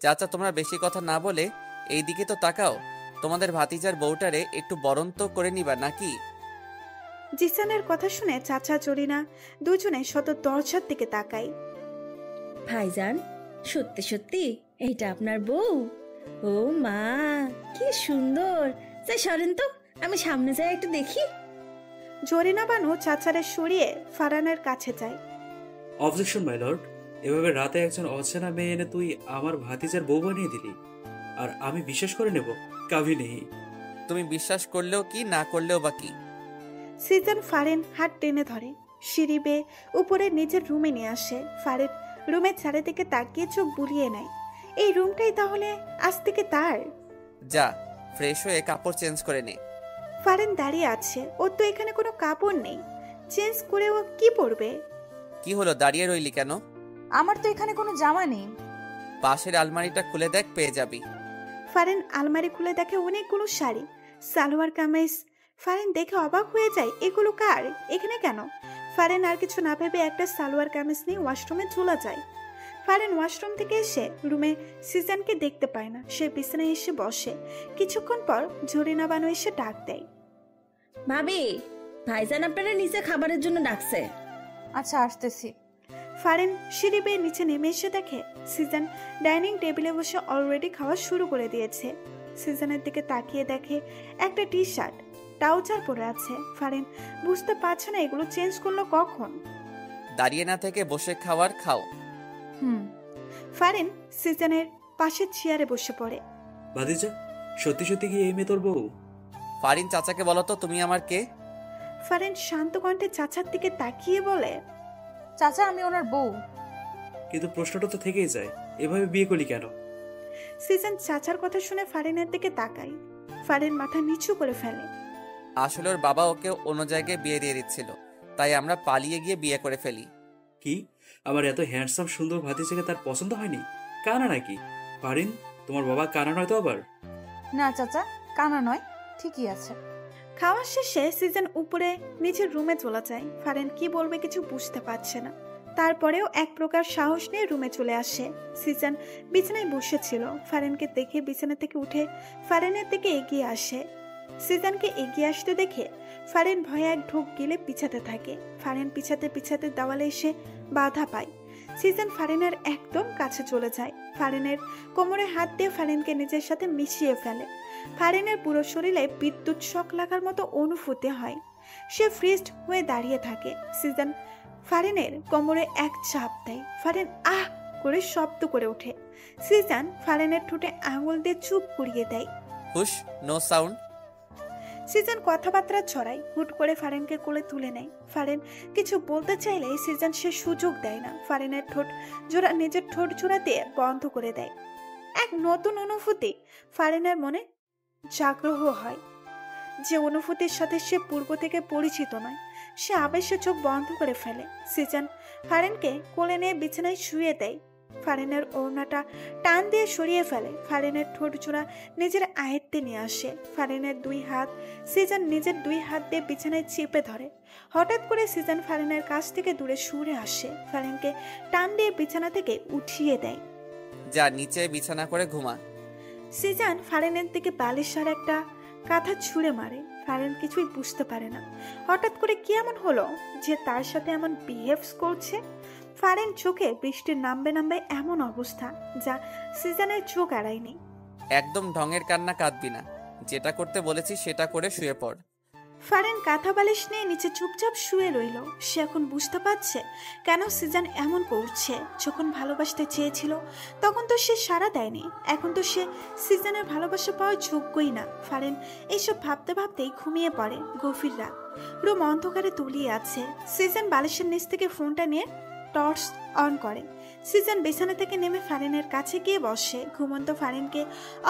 চাচা তোমরা বেশি কথা না বলে এইদিকে তো তাকাও। তোমাদের ভাতিজার বউটারে একটু বরণ তো করে নিবা নাকি? জিসানের কথা শুনে চাচা জরিনা দুজনে শত দরজার দিকে তাকাই। ভাইজান, সত্যি সত্যি এইটা আপনার বউ? ও মা, কি সুন্দর! যাই সরেন তো, আমি সামনে যাই একটু দেখি। জরিনা বানু চাচারে সরিয়ে ফারহানের কাছে যায়। অবজেকশন মাই লর্ড, এভাবে রাতে একজন অচেনা মেয়ে এনে তুই আমার ভাতিজার বউ বানিয়ে দিলি, আর আমি বিশ্বাস করে নেব? কাভি নেই। তুমি বিশ্বাস করলেও কি না করলেও বা কি? সিজন ফারেন হাত টেনে ধরে, সিঁড়ি বেয়ে উপরে নিজের রুমে নিয়ে আসে। ফারেন রুমের চারিদিকে তাকিয়ে চোখ বুলিয়ে নেয়। এই রুমটাই তাহলে আজ থেকে তার। যা ফ্রেশ হয়ে কাপড় চেঞ্জ করে নে। ফারেন দাঁড়িয়ে আছে, ওর তো এখানে কোনো কাপড় নেই, চেঞ্জ করে ও কি পরবে? কি হলো, দাঁড়িয়ে রইলি কেন? আমার তো এখানে কোনো জামা নেই। পাশের আলমারিটা খুলে দেখ, পেয়ে যাবি। ফারেন আলমারি খুলে দেখে অনেকগুলো শাড়ি, সালোয়ার কামিজ। ফারেন দেখে অবাক হয়ে যায়, এগুলো কার, এখানে কেন? ফারেন আর কিছু না ভেবে একটা সালোয়ার কামিজ নিয়ে ওয়াশরুমে চলে যায়। ফারেন ওয়াশরুম থেকে এসে রুমে সিজনকে দেখতে পায় না। সে বিছানায় এসে বসে। কিছুক্ষণ পর জরিনা বানু এসে ডাক দেয়। ভাবি, ভাইজান আপনারা নিচে খাবারের জন্য ডাকছে। আচ্ছা, আসতেছি। ফারেন সিঁড়ি বেয়ে নিচে নেমে এসে দেখে সিজন ডাইনিং টেবিলে বসে অলরেডি খাওয়া শুরু করে দিয়েছে। সিজনের দিকে তাকিয়ে দেখে একটা টি শার্ট ট্রাউজার পরে আছে। ফারেন বুঝতে পারছে না এগুলো চেঞ্জ করলো কখন। দাঁড়িয়ে না থেকে বসে খাবার খাও। ফারেন সিজনের পাশের চেয়ারে বসে পড়ে। ভাতিজা, সত্যি সত্যি কি এই মেয়ে তোর বউ? ফারিন চাচাকে বলো তো তুমি আমার কে? ফারেন শান্ত কণ্ঠে চাচার দিকে তাকিয়ে বলে, চাচা, আমি ওনার বউ। কিন্তু প্রশ্নটা তো থেকেই যায়, এভাবে বিয়ে করলি কেন? সিজন চাচার কথা শুনে ফারেনের দিকে তাকায়। ফারেন মাথা নিচু করে ফেলে। আসলে ওর বাবা ওকে অন্য জায়গায় বিয়ে দিয়ে দিচ্ছিল, তাই আমরা পালিয়ে গিয়ে বিয়ে করে ফেলি। কি, আমার এত হ্যান্ডসাম সুন্দর ভাতিজাকে তার পছন্দ হয়নি? কানা নাকি? পারিন, তোমার বাবা কানা নয় তো আবার? না চাচা, কানা নয়, ঠিকই আছে। খাওয়া শেষে সিজন উপরে নিজের রুমে চলে যায়। ফারেন কি বলবে কিছু বুঝতে পারছে না। তারপরেও এক প্রকার সাহস নিয়ে রুমে চলে আসে। সিজন বিছানায় বসেছিল। ফারেনকে দেখে বিছানা থেকে উঠে ফারেনের দিকে এগিয়ে আসে। সিজনকে এগিয়ে আসতে দেখে ফারেন ভয়ে এক ঢোক গিলে পিছাতে থাকে। ফারেন পিছাতে পিছাতে দেওয়ালে এসে বাধা পায়। সিজন ফারেনের একদম কাছে চলে যায়। ফারেনের কোমরে হাত দিয়ে ফারেনকে নিজের সাথে মিশিয়ে ফেলে। ফারেনের পুরো শরীরে বিদ্যুৎ শক লাগার মতো অনুভূতি হয়। সে ফ্রিজড হয়ে দাঁড়িয়ে থাকে। সিজন ফারেনের কোমরে এক চাপ দেয়। ফারেন আহ করে শব্দ করে ওঠে। সিজন ফারেনের ঠোঁটে আঙুল দিয়ে চুপ করিয়ে দেয়। হুশ, নো সাউন্ড। সিজন কথাবার্তা ছড়ায়। হুট করে ফারেনকে কোলে তুলে নেয়। ফারেন কিছু বলতে চাইলে সিজন সে সুযোগ দেয় না। ফারেনের ঠোঁট জোড়া নিজের ঠোঁট জোড়া দিয়ে বন্ধ করে দেয়। এক নতুন অনুভূতি ফারেনের মনে জাগ্রহ হয়, যে অনুভূতির সাথে সে পূর্ব থেকে পরিচিত নয়। সে আবেশে চোখ বন্ধ করে ফেলে। সিজন ফারেনকে কোলে নিয়ে বিছানায় শুয়ে দেয়। ফারেনের ওড়নাটা টান দিয়ে সরিয়ে ফেলে। ফারেনের ঠোঁট জোড়া নিজের আয়ত্তে নিয়ে আসে। ফারেনের দুই হাত সিজন নিজের দুই হাত দিয়ে বিছানায় চেপে ধরে। হঠাৎ করে সিজন ফারেনের কাছ থেকে দূরে সরে আসে। ফারেনকে টান দিয়ে বিছানা থেকে উঠিয়ে দেয়। যা নিচে বিছানা করে ঘুমা। সিজন ফারেনের দিকে বালিশার একটা কাঁথা ছুঁড়ে মারে। ফারেন কিছুই বুঝতে পারে না হঠাৎ করে কি এমন হলো যে তার সাথে এমন বিহেভস করছে। ফারেন চোখে বৃষ্টির নামবে নামবে এমন অবস্থা যা সিজনের চোখ এড়ায়নি। একদম ঢঙের কান্না কাঁদবি না, যেটা করতে বলেছি সেটা করে শুয়ে পড়। ফারেন কাঁথা বালিশ নিয়ে নিচে চুপচাপ শুয়ে রইল। সে এখন বুঝতে পারছে কেন সিজন এমন করছে। যখন ভালোবাসতে চেয়েছিল তখন তো সে সাড়া দেয়নি। এখন তো সে সিজনের ভালোবাসা পাওয়ার যোগ্যই না। ফারেন এইসব ভাবতে ভাবতেই ঘুমিয়ে পড়ে। গভীর রাত, রুম অন্ধকারে তলিয়ে আছে। সিজন বালিশের নিচ থেকে ফোনটা নিয়ে টর্চ অন করে। সিজন বিছানা থেকে নেমে ফারেনের কাছে গিয়ে বসে। ঘুমন্ত ফারেনকে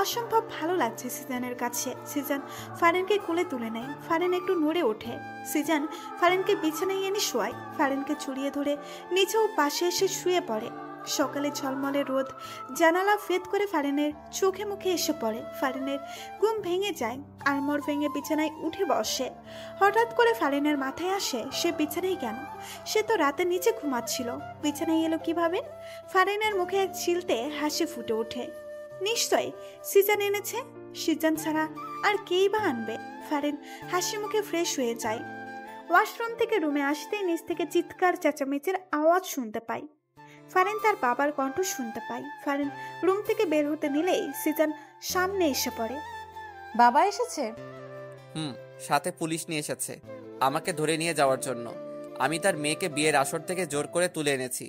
অসম্ভব ভালো লাগছে সিজনের কাছে। সিজন ফারেনকে কোলে তুলে নেয়। ফারেন একটু নড়ে ওঠে। সিজন ফারেনকে বিছানায় এনে শোয়ায়। ফারেনকে জড়িয়ে ধরে নিচেও পাশে এসে শুয়ে পড়ে। সকালে ঝলমলে রোদ জানালা ফেদ করে ফারিনের চোখে মুখে এসে পড়ে। ফারিনের ঘুম ভেঙে যায়, আড়মোড় ভেঙে বিছানায় উঠে বসে। হঠাৎ করে ফারিনের মাথায় আসে সে বিছানায় কেন? সে তো রাতে নিচে ঘুমাচ্ছিল, বিছানায় এলো কিভাবে? ফারিনের মুখে এক চিলতে হাসি ফুটে ওঠে। নিশ্চয় সিজান এনেছে, সিজান ছাড়া আর কেই বা আনবে? ফারিন হাসি মুখে ফ্রেশ হয়ে যায়। ওয়াশরুম থেকে রুমে আসতেই নিচ থেকে চিৎকার চেঁচামেচির আওয়াজ শুনতে পায়। ফারিন তার বাবার কণ্ঠ শুনতে পায়। ফারিন রুম থেকে বের হতে নিলেই সিজান সামনে এসে পড়ে। বাবা এসেছে? সাথে পুলিশ নিয়ে এসেছে আমাকে ধরে নিয়ে যাওয়ার জন্য। আমি তার মেয়েকে বিয়ের আসর থেকে জোর করে তুলে এনেছি,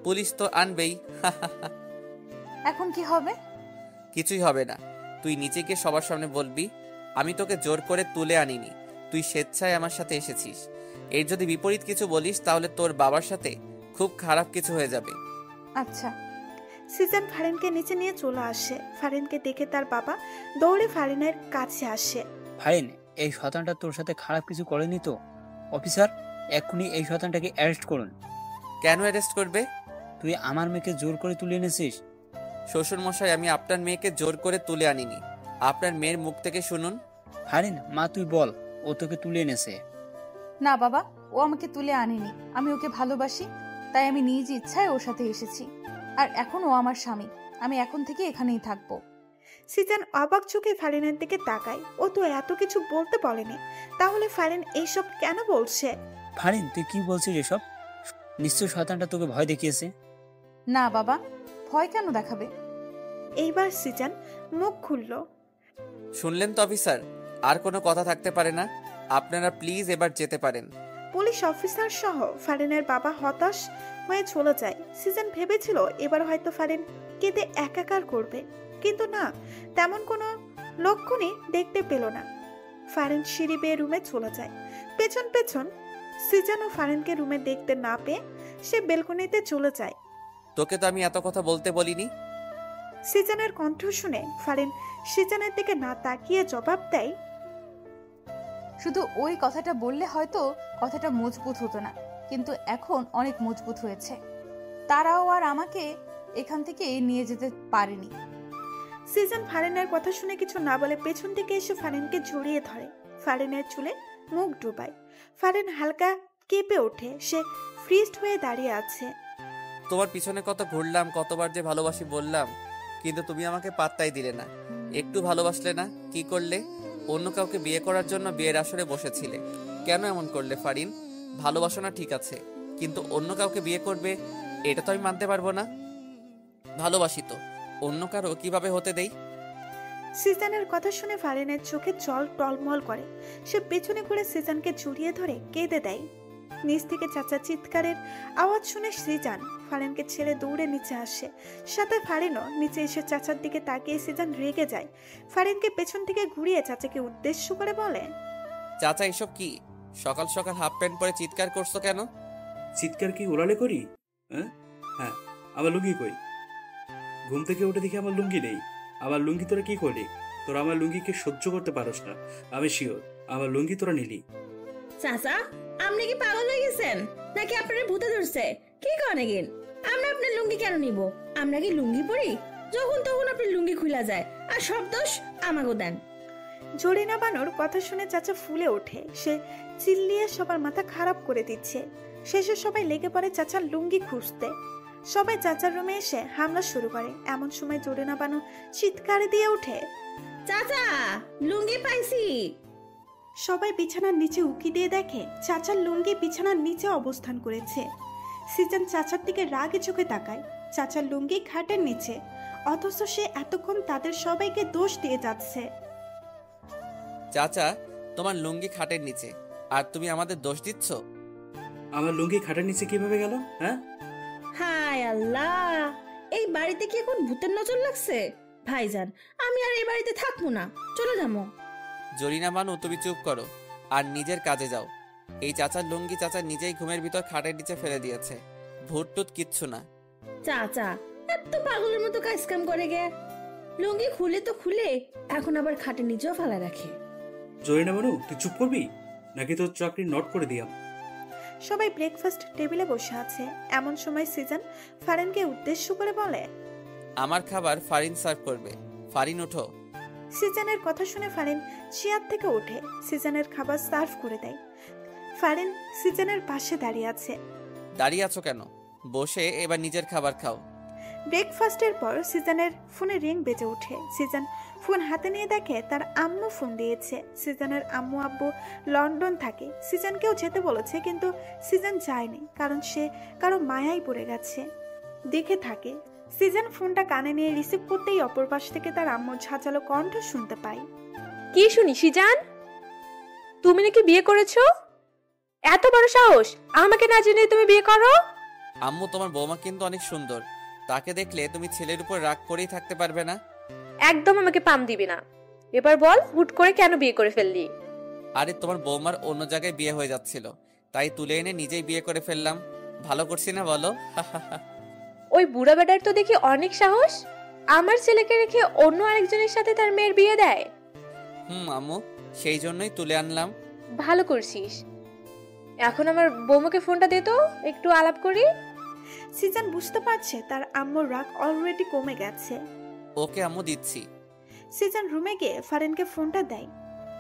পুলিশ তো আনবেই। এখন কি হবে? কিছুই হবে না, তুই নিচে গিয়ে সবার সামনে বলবি আমি তোকে জোর করে তুলে আনিনি, তুই স্বেচ্ছায় আমার সাথে এসেছিস। এর যদি বিপরীত কিছু বলিস তাহলে তোর বাবার সাথে খুব খারাপ কিছু হয়ে যাবে। আচ্ছা। সিজান ফারিনকে নিচে নিয়ে চলে আসে। ফারিনকে দেখে তার বাবা দৌড়ে ফারিনের কাছে আসে। ফারিন, এই শয়তানটা তোর সাথে খারাপ কিছু করেনি তো? অফিসার, এক্ষুনি এই শয়তানটাকে অ্যারেস্ট করুন। কেন অ্যারেস্ট করবে? তুই আমার মেয়েকে জোর করে তুলে এনেছিস। শ্বশুর মশাই, আমি আপনার মেয়েকে জোর করে তুলে আনিনি, আপনার মেয়ের মুখ থেকে শুনুন। ফারিন, মা তুই বল, ও তোকে তুলে এনেছে। না বাবা, ও আমাকে তুলে আনেনি। আমি ওকে ভালোবাসি, তাই আমি নিজ ইচ্ছায় ওর সাথে এসেছি। আর এখন ও আমার স্বামী, আমি এখন থেকে এখানেই থাকবো। সিজান অবাক চোখে ফারিনের দিকে তাকায়। ও তো এত কিছু বলতে বলেনি, তাহলে ফারিন এইসব কেন বলছে? ফারিন, তুই কি বলছিস এসব? নিশ্চয় শয়তানটা তোকে ভয় দেখিয়েছে। না বাবা, ভয় কেন দেখাবে? এইবার সিজান মুখ খুলল। শুনলেন তো অফিসার, আর কোনো কথা থাকতে পারে না, আপনারা প্লিজ এবার যেতে পারেন। পুলিশ অফিসার সহ ফারিনের বাবা হতাশ হয়ে চলে যায়। সিজান ভেবেছিল এবার হয়তো ফারিন কেঁদে একাকার করবে, কিন্তু না, তেমন কোনো লক্ষণই দেখতে পেল না। ফারিন সিঁড়ি বেয়ে রুমে চলে যায়। পেছন পেছন সিজান ও ফারিনকে রুমে দেখতে না পেয়ে সে বেলকনিতে চলে যায়। তোকে তো আমি এত কথা বলতে বলিনি। সিজানের কণ্ঠ শুনে ফারিন সিজানের দিকে না তাকিয়ে জবাব দেয়, শুধু ওই কথাটা বললে হয়তো কথাটা মজবুত হতো না, কিন্তু এখন অনেক মজবুত হয়েছে। তারাও আর আমাকে এখান থেকে নিয়ে যেতে পারেনি। সিজান ফারিনের কথা শুনে কিছু না বলে পেছন থেকে এসে ফারিনকে জড়িয়ে ধরে। ফারিনের চুলে মুখ ডুবায়। ফারিন হালকা কেঁপে ওঠে। সে ফ্রিজড হয়ে দাঁড়িয়ে আছে। তোমার পিছনে কত ঘুরলাম, কতবার যে ভালোবাসি বললাম, কিন্তু তুমি আমাকে পাত্তাই দিলে না, একটু ভালোবাসলে না। কি করলে? অন্য কাউকে বিয়ে করার জন্য বিয়ের আসরে বসেছিলে। কেন এমন করলে ফারিন? ভালোবাসো না ঠিক আছে, কিন্তু অন্য কাউকে বিয়ে করবে এটা তো আমি মানতে পারবো না। ভালোবাসি তো, অন্য কারো কিভাবে হতে দেই? সিজানের কথা শুনে ফারিনের চোখে জল টলমল করে। সে পেছনে ঘুরে সিজানকে জড়িয়ে ধরে কেঁদে দেয়। নিচ থেকে চাচা চিৎকারের আওয়াজ শুনে সিজান ফারিনকে ছেড়ে দৌড়ে নিচে আসে। সাথে ফারিনও নিচে এসে চাচার দিকে তাকিয়ে সিজান রেগে যায়। ফারিনকে পেছন থেকে ঘুরিয়ে চাচাকে উদ্দেশ্য করে বলে, চাচা এসব কি? সকাল সকাল হাফ প্যান্ট পরে চিৎকার করছো কেন? চিৎকার কি ওলালে করি? হ্যাঁ হ্যাঁ, আমার লুঙ্গি কই? ঘুম থেকে উঠে দেখি আমার লুঙ্গি নেই। আমার লুঙ্গি তোরা কি করলি? তোরা আমার লুঙ্গিকে সহ্য করতে পারস না, আমি শিওর। আমার লুঙ্গি তোরা নিলি। চাচা, আপনি কি পাগল হয়ে গেছেন নাকি আপনার ভূতে ধরছে? কি করেন? আমরা আপনার লুঙ্গি কেন নিব? আমরা কি লুঙ্গি পরি? যখন তখন আপনার লুঙ্গি খুলা যায়, আর সব দোষ আমাকে দেন। জরিনা বানুর কথা শুনে চাচা ফুলে ওঠে। সে চিল্লিয়ে সবার মাথা খারাপ করে দিচ্ছে। শেষে সবাই লেগে পড়ে চাচার লুঙ্গি খুঁজতে। সবাই চাচার রুমে এসে হামলা শুরু করে। এমন সময় জরিনা বানু চিৎকার দিয়ে ওঠে, চাচা, লুঙ্গি পাইছি। সবাই বিছানার নিচে উকি দিয়ে দেখে চাচার লুঙ্গি বিছানার নিচে অবস্থান করেছে। সিজান চাচার দিকে রাগে চোখে তাকায়। চাচার লুঙ্গি খাটের নিচে, অথচ সে এতক্ষণ তাদের সবাইকে দোষ দিয়ে যাচ্ছে। চাচা, তোমার লুঙ্গি খাটের নিচে, আর তুমি আমাদের দোষ দিচ্ছ? আমার লুঙ্গি খাটের নিচে কিভাবে গেল? হ্যাঁ, হায় আল্লাহ, এই বাড়িতে কি এখন ভূতের নজর লাগছে? ভাইজান, আমি আর এই বাড়িতে থাকবো না, চলে যাবো। জরিনা বানু, তুমি চুপ করো আর নিজের কাজে যাও। এই চাচার লুঙ্গি চাচা নিজেই ঘুমের ভিতর খাটের নিচে ফেলে দিয়েছে, ভূত টুত কিচ্ছু না। চাচা এত পাগলের মতো কাজ কাম করে গে। লুঙ্গি খুলে তো খুলে, এখন আবার খাটের নিচেও ফেলা রাখে। জরিনা বানু, তুই চুপ করবি নাকি তোর চাকরি নট করে দিয়াম? সবাই ব্রেকফাস্ট টেবিলে বসে আছে। এমন সময় সিজন ফারিনকে উদ্দেশ্য করে বলে, আমার খাবার ফারিন সার্ভ করবে। ফারিন ওঠো। সিজনের কথা শুনে ফারিন চেয়ার থেকে ওঠে, সিজনের খাবার সার্ভ করে দেয়। ফারিন সিজনের পাশে দাঁড়িয়ে আছে। দাঁড়িয়ে আছো কেন? বসে এবার নিজের খাবার খাও। ব্রেকফাস্টের পর সিজনের ফোনে রিং বেজে ওঠে। সিজন ফোন হাতে নিয়ে দেখে তার আম্মু ফোন দিয়েছে। সিজনের আম্মু আব্বু লন্ডন থাকে। সিজনকেও যেতে বলেছে, কিন্তু সিজন যায়নি, কারণ সে কারো মায়ায় পড়ে গেছে। দেখে থাকে। সিজন ফোনটা কানে নিয়ে রিসিভ করতেই অপর পাশ থেকে তার আম্মুর ঝাঁঝালো কণ্ঠ শুনতে পায়। কি শুনি সিজান? তুমি নাকি বিয়ে করেছো? এত বড় সাহস! আমাকে না জেনে তুমি বিয়ে করো? আম্মু, তোমার বৌমা কিন্তু অনেক সুন্দর। তাকে দেখলে তুমি ছেলের উপর রাগ করেই থাকতে পারবে না। একদম আমাকে পাম দিবি না। এবার বল, হুট করে কেন বিয়ে করে ফেললি? আরে তোমার বৌমার অন্য জায়গায় বিয়ে হয়ে যাচ্ছিল, তাই তুলে এনে নিজেই বিয়ে করে ফেললাম। ভালো করছি না বলো? ওই বুড়া বেটার তো দেখি অনেক সাহস। আমার ছেলেকে রেখে অন্য আরেকজনের সাথে তার মেয়ের বিয়ে দেয়। আম্মু, সেই জন্যই তুলে আনলাম। ভালো করছিস। এখন আমার বৌমাকে ফোনটা দে তো, একটু আলাপ করি। সিজন বুঝতে পারছে তার আম্মুর রাগ অলরেডি কমে গেছে। ওকে আম্মু, দিচ্ছি। সিজন রুমে গিয়ে ফারিনকে ফোনটা দেয়।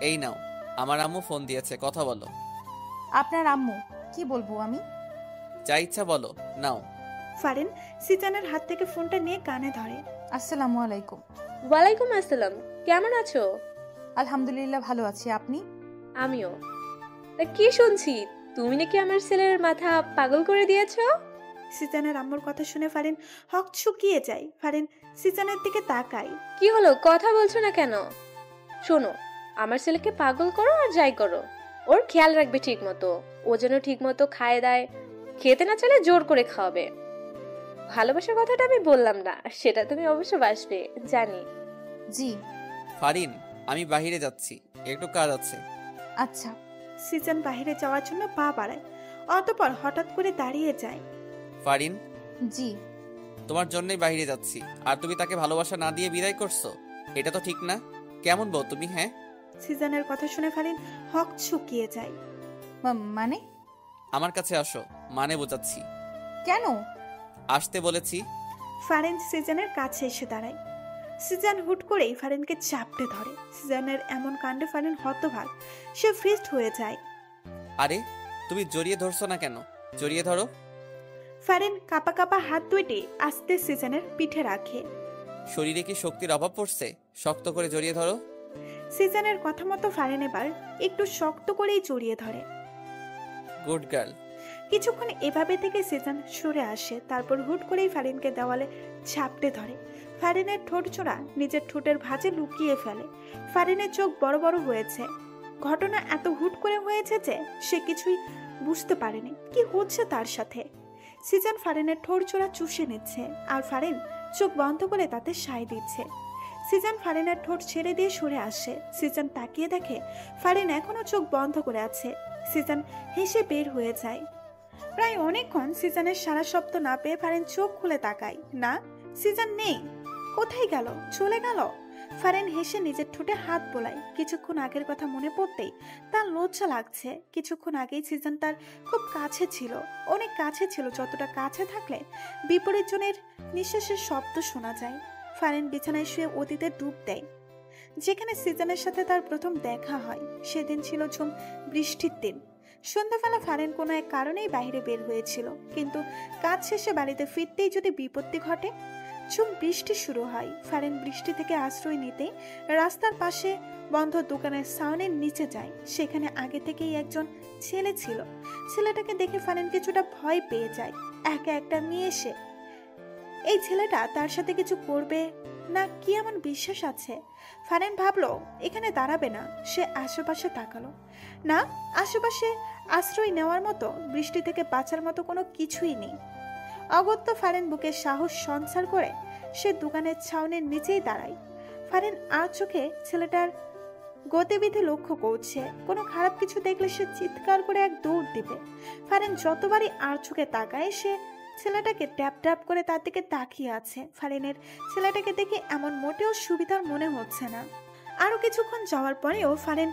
এই নাও, আমার আম্মু ফোন দিয়েছে, কথা বলো। আপনার আম্মু? কি বলবো আমি? যা ইচ্ছা বলো, নাও। ফারিন সিজনের হাত থেকে ফোনটা নিয়ে কানে ধরে। আসসালামু আলাইকুম। ওয়ালাইকুম আসসালাম। কেমন আছো? আলহামদুলিল্লাহ ভালো আছি, আপনি? আমিও। তা কি শুনছি, তুমি নাকি আমার ছেলের মাথা পাগল করে দিয়েছো? সিজনের আম্মুর কথা শুনে ফারিন হক চুকিয়ে যায়। ফারিন সিজনের দিকে তাকায়। কি হলো, কথা বলছো না কেন? শোনো, আমার ছেলেকে পাগল করো আর যাই করো, ওর খেয়াল রাখবে ঠিক মতো। ও যেন ঠিক মতো খায় দায়, খেতে না চাইলে জোর করে খাওয়াবে। ভালোবাসার কথাটা আমি বললাম না, সেটা তুমি অবশ্য বাসবে, জানি। জি। ফারিন, আমি বাইরে যাচ্ছি, একটু কাজ আছে। আচ্ছা। সিজন বাইরে যাওয়ার জন্য পা বাড়ায়, অতঃপর হঠাৎ করে দাঁড়িয়ে যায়। ফারিন, জি। তোমার জন্যই বাইরে যাচ্ছি, আর তুমি তাকে ভালোবাসা না দিয়ে বিদায় করছো? এটা তো ঠিক না। কেমন বউ তুমি? হ্যাঁ। সিজনের কথা শুনে ফারিন হক চুকিয়ে যায়। মানে? আমার কাছে আসো, মানে বোঝাচ্ছি। কেন? আসতে বলেছি। ফারিন সিজনের কাছে এসে দাঁড়ায়। সিজন হুট করেই ফারিনকে চাপটে ধরে। সিজনের এমন কাণ্ডে ফারিন হতবাক, সে ফ্রিজড হয়ে যায়। আরে, তুমি জড়িয়ে ধরছো না কেন? জড়িয়ে ধরো। ফারিন কাপা কাপা হাত দুইটি আস্তে সিজনের পিঠে রাখে। শরীরে কি শক্তির অভাব পড়ছে? শক্ত করে জড়িয়ে ধরো। সিজনের কথা মতো ফারিন এবার একটু শক্ত করেই জড়িয়ে ধরে। Good girl. কিছুক্ষণ এভাবে থেকে সিজন সরে আসে, তারপর হুট করেই ফারিনকে দেওয়ালে ঝাপটে ধরে। ফারিনের ঠোঁট চোরা নিজের ঠোঁটের ভাঁজে লুকিয়ে ফেলে। ফারিনের চোখ বড় বড় হয়েছে। ঘটনা এত হুট করে হয়েছে যে সে কিছুই বুঝতে পারেনি কি হচ্ছে তার সাথে। সিজন ফারিনের ঠোঁট চোরা চুষে নিচ্ছে, আর ফারিন চোখ বন্ধ করে তাতে সায় দিচ্ছে। সিজন ফারিনের ঠোঁট ছেড়ে দিয়ে সরে আসে। সিজন তাকিয়ে দেখে ফারিন এখনো চোখ বন্ধ করে আছে। সিজন হেসে বের হয়ে যায়। প্রায় অনেকক্ষণ সিজনের সারা শব্দ না পেয়ে ফারিন চোখ খুলে তাকায়। না, সিজন নেই। কোথায় গেল? চলে গেল? ফারিন হেসে নিজের ঠোঁটে হাত বোলায়। কিছুক্ষণ আগের কথা মনে পড়তেই তার লজ্জা লাগছে। কিছুক্ষণ আগেই সিজন তার খুব কাছে ছিল, অনেক কাছে ছিল, যতটা কাছে থাকলে বিপরীত জনের নিঃশ্বাসের শব্দ শোনা যায়। ফারিন বিছানায় শুয়ে অতীতে ডুব দেয়, যেখানে সিজনের সাথে তার প্রথম দেখা হয়। সেদিন ছিল ঝুম বৃষ্টির দিন। সন্ধ্যাবেলা ফারিন কোনো এক কারণেই বাইরে বের হয়েছিল, কিন্তু কাজ শেষে বাড়িতে ফিরতেই যদি বিপত্তি ঘটে। ঝুম বৃষ্টি শুরু হয়। ফারিন বৃষ্টি থেকে আশ্রয় নিতে রাস্তার পাশে বন্ধ দোকানের সাউনের নিচে যায়। সেখানে আগে থেকেই একজন ছেলে ছিল। ছেলেটাকে দেখে ফারিন কিছুটা ভয় পেয়ে যায়। একা একটা মেয়ে সে। এই ছেলেটা তার সাথে কিছু করবে না কি এমন বিশ্বাস আছে? ফারিন ভাবলো এখানে দাঁড়াবে না। সে আশেপাশে তাকালো। না, আশেপাশে আশ্রয় নেওয়ার মতো, বৃষ্টি থেকে বাঁচার মতো কোনো কিছুই নেই। অগত্য ফারিন বুকে সাহস সঞ্চার করে সে দোকানের ছাউনির নিচেই দাঁড়ায়। ফারিন আর চোখে ছেলেটার গতিবিধি লক্ষ্য করছে। কোনো খারাপ কিছু দেখলে সে চিৎকার করে এক দৌড় দিবে। ফারিন যতবারই আর চোখে তাকায়, সে ছেলেটাকে ট্যাপ ট্যাপ করে তার দিকে তাকিয়ে আছে। ফারিনের ছেলেটাকে দেখে এমন মোটেও সুবিধার মনে হচ্ছে না। আরো কিছুক্ষণ যাওয়ার পরেও ফারিন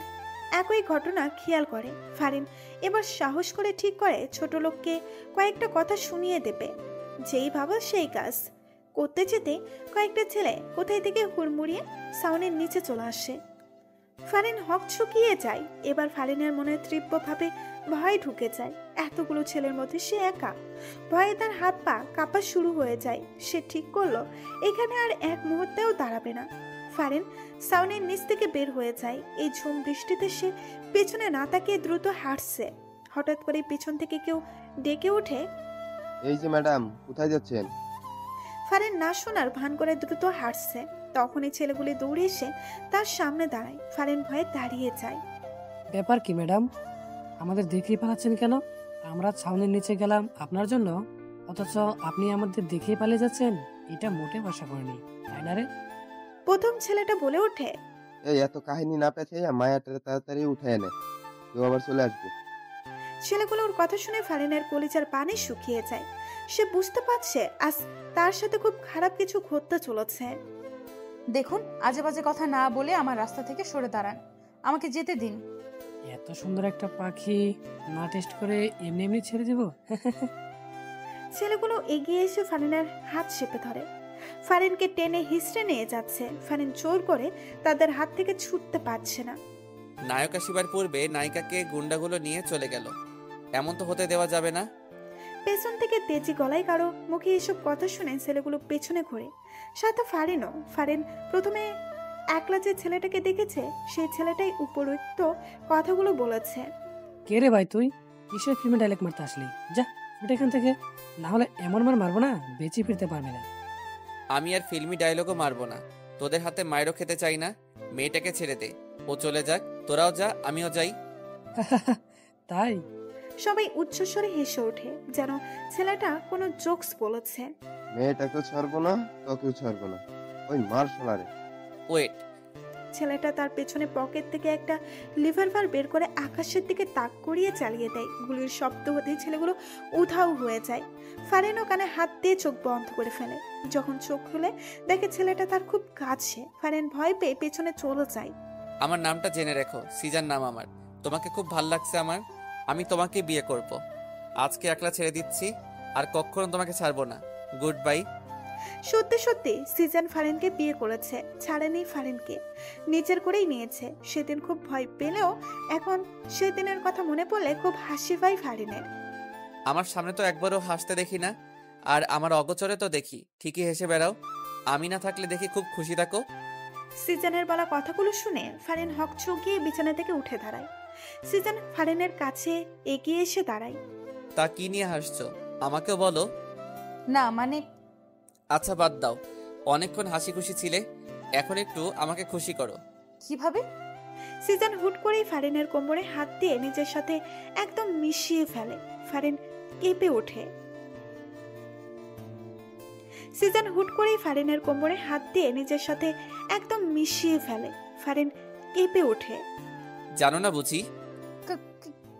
একই ঘটনা খেয়াল করে ফারিন। এবার সাহস করে ঠিক করে ছোট লোককে কয়েকটা কথা শুনিয়ে দেবে। যেই ভাবা সেই কাজ করতে যেতে কয়েকটা ছেলে কোথায় থেকে হুড়মুড়িয়ে সাউনের নিচে চলে আসে। ফারিন হকচকিয়ে যায়। এবার ফারিনের মনে তীব্রভাবে ভয় ঢুকে যায়। এতগুলো ছেলের মধ্যে সে একা। ভয়ে তার হাত পা কাঁপা শুরু হয়ে যায়। সে ঠিক করলো এখানে আর এক মুহূর্তেও দাঁড়াবে না। ফারিন সাউনের নিচ থেকে বের হয়ে যায়। এই ঝুম বৃষ্টিতে সে পেছনে না তাকিয়ে দ্রুত হাঁটছে। হঠাৎ করে পিছন থেকে কেউ ডেকে ওঠে, এই যে ম্যাডাম, কোথায় যাচ্ছেন? ফারিন না শোনার ভান করে দ্রুত হাঁটছে। তখনই ছেলেগুলি দৌড়ে এসে তার সামনে দাঁড়ায়। ফারিন ভয়ে দাঁড়িয়ে যায়। ব্যাপার কি ম্যাডাম, আমাদের দেখেই পালাচ্ছেন কেন? আমরা ছাউনির নিচে গেলাম আপনার জন্য, অথচ আপনি আমাদের দেখেই পালিয়ে যাচ্ছেন। এটা মোটেও আশা করিনি, তাই না রে? প্রথম ছেলেটা বলে ওঠে, এই এত কাহিনী না পেঁচাইয়া মায়াটা তাড়াতাড়ি উঠে এনে, কেউ আবার চলে আসবে। ছেলেগুলোর কথা শুনে ফারিনের কলিজার পানি শুকিয়ে যায়। সে বুঝতে পারছে আজ তার সাথে খুব খারাপ কিছু ঘটতে চলেছে। দেখুন, আজে বাজে কথা না বলে আমার রাস্তা থেকে সরে দাঁড়ান, আমাকে যেতে দিন। এত সুন্দর একটা পাখি না টেস্ট করে এমনি এমনি ছেড়ে দেব? ছেলেগুলো এগিয়ে এসে ফারিনের হাত চেপে ধরে। ফারিনকে টেনে হিসড়ে নিয়ে যাচ্ছে। ফারিন জোর করে তাদের হাত থেকে ছুটতে পারছে না। নায়ক আসিবার পূর্বে নায়িকাকে গুন্ডাগুলো নিয়ে চলে গেল। এমন তো হতে দেওয়া যাবে না। পেছন থেকে তেজি গলায় কারো মুখে এসব কথা শুনে ছেলেগুলো পেছনে ঘুরে। সাথে ফারিনও। ফারিন প্রথমে একলা যে ছেলেটাকে দেখেছে সেই ছেলেটাই উপরোক্ত কথাগুলো বলেছে। কে রে ভাই তুই? কিসের ফিল্মে ডায়লগ মারতে আসলি? যা ফুটে এখান থেকে, না হলে এমন মার মারবো না বেঁচে ফিরতে পারবে না। আমি আর ফিল্মি ডায়লগও মারবো না। তোদের হাতে মায়েরও খেতে চাই না। মেয়েটাকে ছেড়ে দে, ও চলে যাক। তোরাও যা, আমিও যাই। তাই? সবাই উচ্চস্বরে হেসে ওঠে, যেন ছেলেটা কোনো জোকস বলেছে। মেয়েটাকেও ছাড়বো না, তোকেও ছাড়বো না, ওই মার শোনারে। ওয়েট, ছেলেটা তার পেছনে পকেট থেকে একটা লিভারভার বের করে আকাশের দিকে তাক করিয়ে চালিয়ে দেয়। গুলির শব্দ হতেই ছেলেগুলো উধাও হয়ে যায়। ফারিনও কানে হাত দিয়ে চোখ বন্ধ করে ফেলে। যখন চোখ খুলে দেখে ছেলেটা তার খুব কাছে, ফারিন ভয় পেয়ে পেছনে চলে যায়। আমার নামটা জেনে রেখো, সিজান নাম আমার। তোমাকে খুব ভাল লাগছে আমার। আমি তোমাকে বিয়ে করব। আজকে একলা ছেড়ে দিচ্ছি, আর কখনো তোমাকে ছাড়বো না। Good bye. সত্যি সত্যি সিজন ফারিনকে বিয়ে করেছে, ছাড়েনি ফারিনকে, নিজের করেই নিয়েছে। সেদিন খুব ভয় পেলেও এখন সেদিনের কথা মনে পড়লে খুব হাসি পায় ফারিনের। আমার সামনে তো একবারও হাসতে দেখি না, আর আমার অগোচরে তো দেখি ঠিকই হেসে বেড়াও। আমি না থাকলে দেখি খুব খুশি থাকো। সিজনের বলা কথাগুলো শুনে ফারিন হকচকিয়ে বিছানা থেকে উঠে দাঁড়ায়। সিজন ফারিনের কাছে এগিয়ে এসে দাঁড়ায়। তা কি নিয়ে হাসছো? আমাকেও বলো। না মানে, আচ্ছা বাদ দাও, অনেকক্ষণ হাসি খুশি ছিলে, এখন একটু আমাকে খুশি করো। কিভাবে? সিজন হুট করেই ফারিনের কোমরে হাত দিয়ে নিজের সাথে একদম মিশিয়ে ফেলে। ফারিন কেঁপে ওঠে। সিজন হুট করেই ফারিনের কোমরে হাত দিয়ে নিজের সাথে একদম মিশিয়ে ফেলে। ফারিন কেঁপে ওঠে। জানো না বুঝি?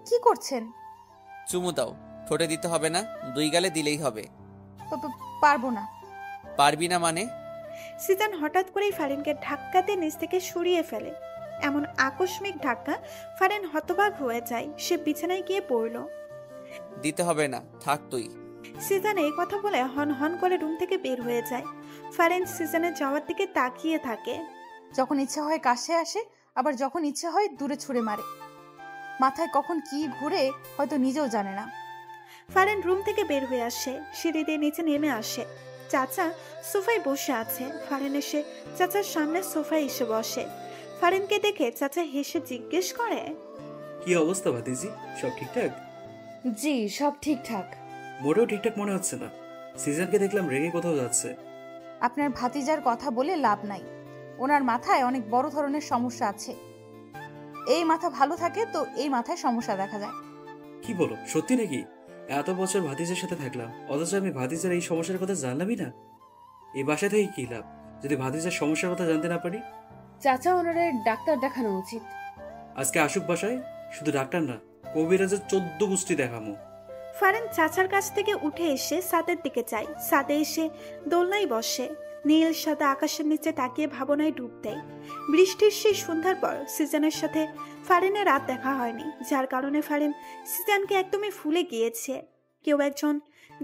কি করছেন? চুমু দাও। ঠোঁটে দিতে হবে না, দুই গালে দিলেই হবে। পারবো না। পারবি না মানে? সিজন হঠাৎ করেই ফারিনকে ধাক্কাতে নিচ থেকে সরিয়ে ফেলে। এমন আকস্মিক ধাক্কা ফারিন হতবাক হয়ে যায়। সে বিছানায় গিয়ে পড়ল। দিতে হবে না, থাক তুই। সিজন এই কথা বলে হন হন করে রুম থেকে বের হয়ে যায়। ফারিন সিজনের যাওয়ার দিকে তাকিয়ে থাকে। যখন ইচ্ছা হয় কাছে আসে, আবার যখন ইচ্ছা হয় দূরে ছুঁড়ে মারে। মাথায় কখন কি ঘুরে হয়তো নিজেও জানে না। ফারিন রুম থেকে বের হয়ে আসে, সিঁড়ি দিয়ে নিচে নেমে আসে। চাচা সোফায় বসে আছে। ফারিন এসে চাচার সামনে সোফায় এসে বসে। ফারিনকে দেখে চাচা হেসে জিজ্ঞেস করে, কি অবস্থা ভাতিজি, সব ঠিকঠাক? জি, সব ঠিকঠাক। মোটেও ঠিকঠাক মনে হচ্ছে না। সিজনকে দেখলাম রেগে কোথাও যাচ্ছে। আপনার ভাতিজার কথা বলে লাভ নাই। ওনার মাথায় অনেক বড় ধরনের সমস্যা আছে। এই মাথা ভালো থাকে তো এই মাথায় সমস্যা দেখা যায়। কি বলো, সত্যি নাকি? এত বছর ভাতিজের সাথে থাকলাম, অথচ আমি ভাতিজার এই সমস্যার কথা জানলামই না। এই বাসা থেকে কি লাভ যদি ভাতিজার সমস্যার কথা জানতে না পারি? চাচা, ওনারে ডাক্তার দেখানো উচিত। আজকে আসুক বাসায়, শুধু ডাক্তার না, কবিরাজের 14 গোষ্ঠী দেখামো। ফারিন চাচার কাছ থেকে উঠে এসে ছাদের দিকে যায়। ছাদে এসে দোলনায় বসে। নীল সাদা আকাশের নিচে তাকিয়ে ভাবনায় ডুব দেয়। বৃষ্টির সেই সন্ধ্যার পর সিজানের সাথে ফারিনের রাত দেখা হয়নি, যার কারণে ফারিন সিজানকে একদমই ভুলে গিয়েছে। কেউ একজন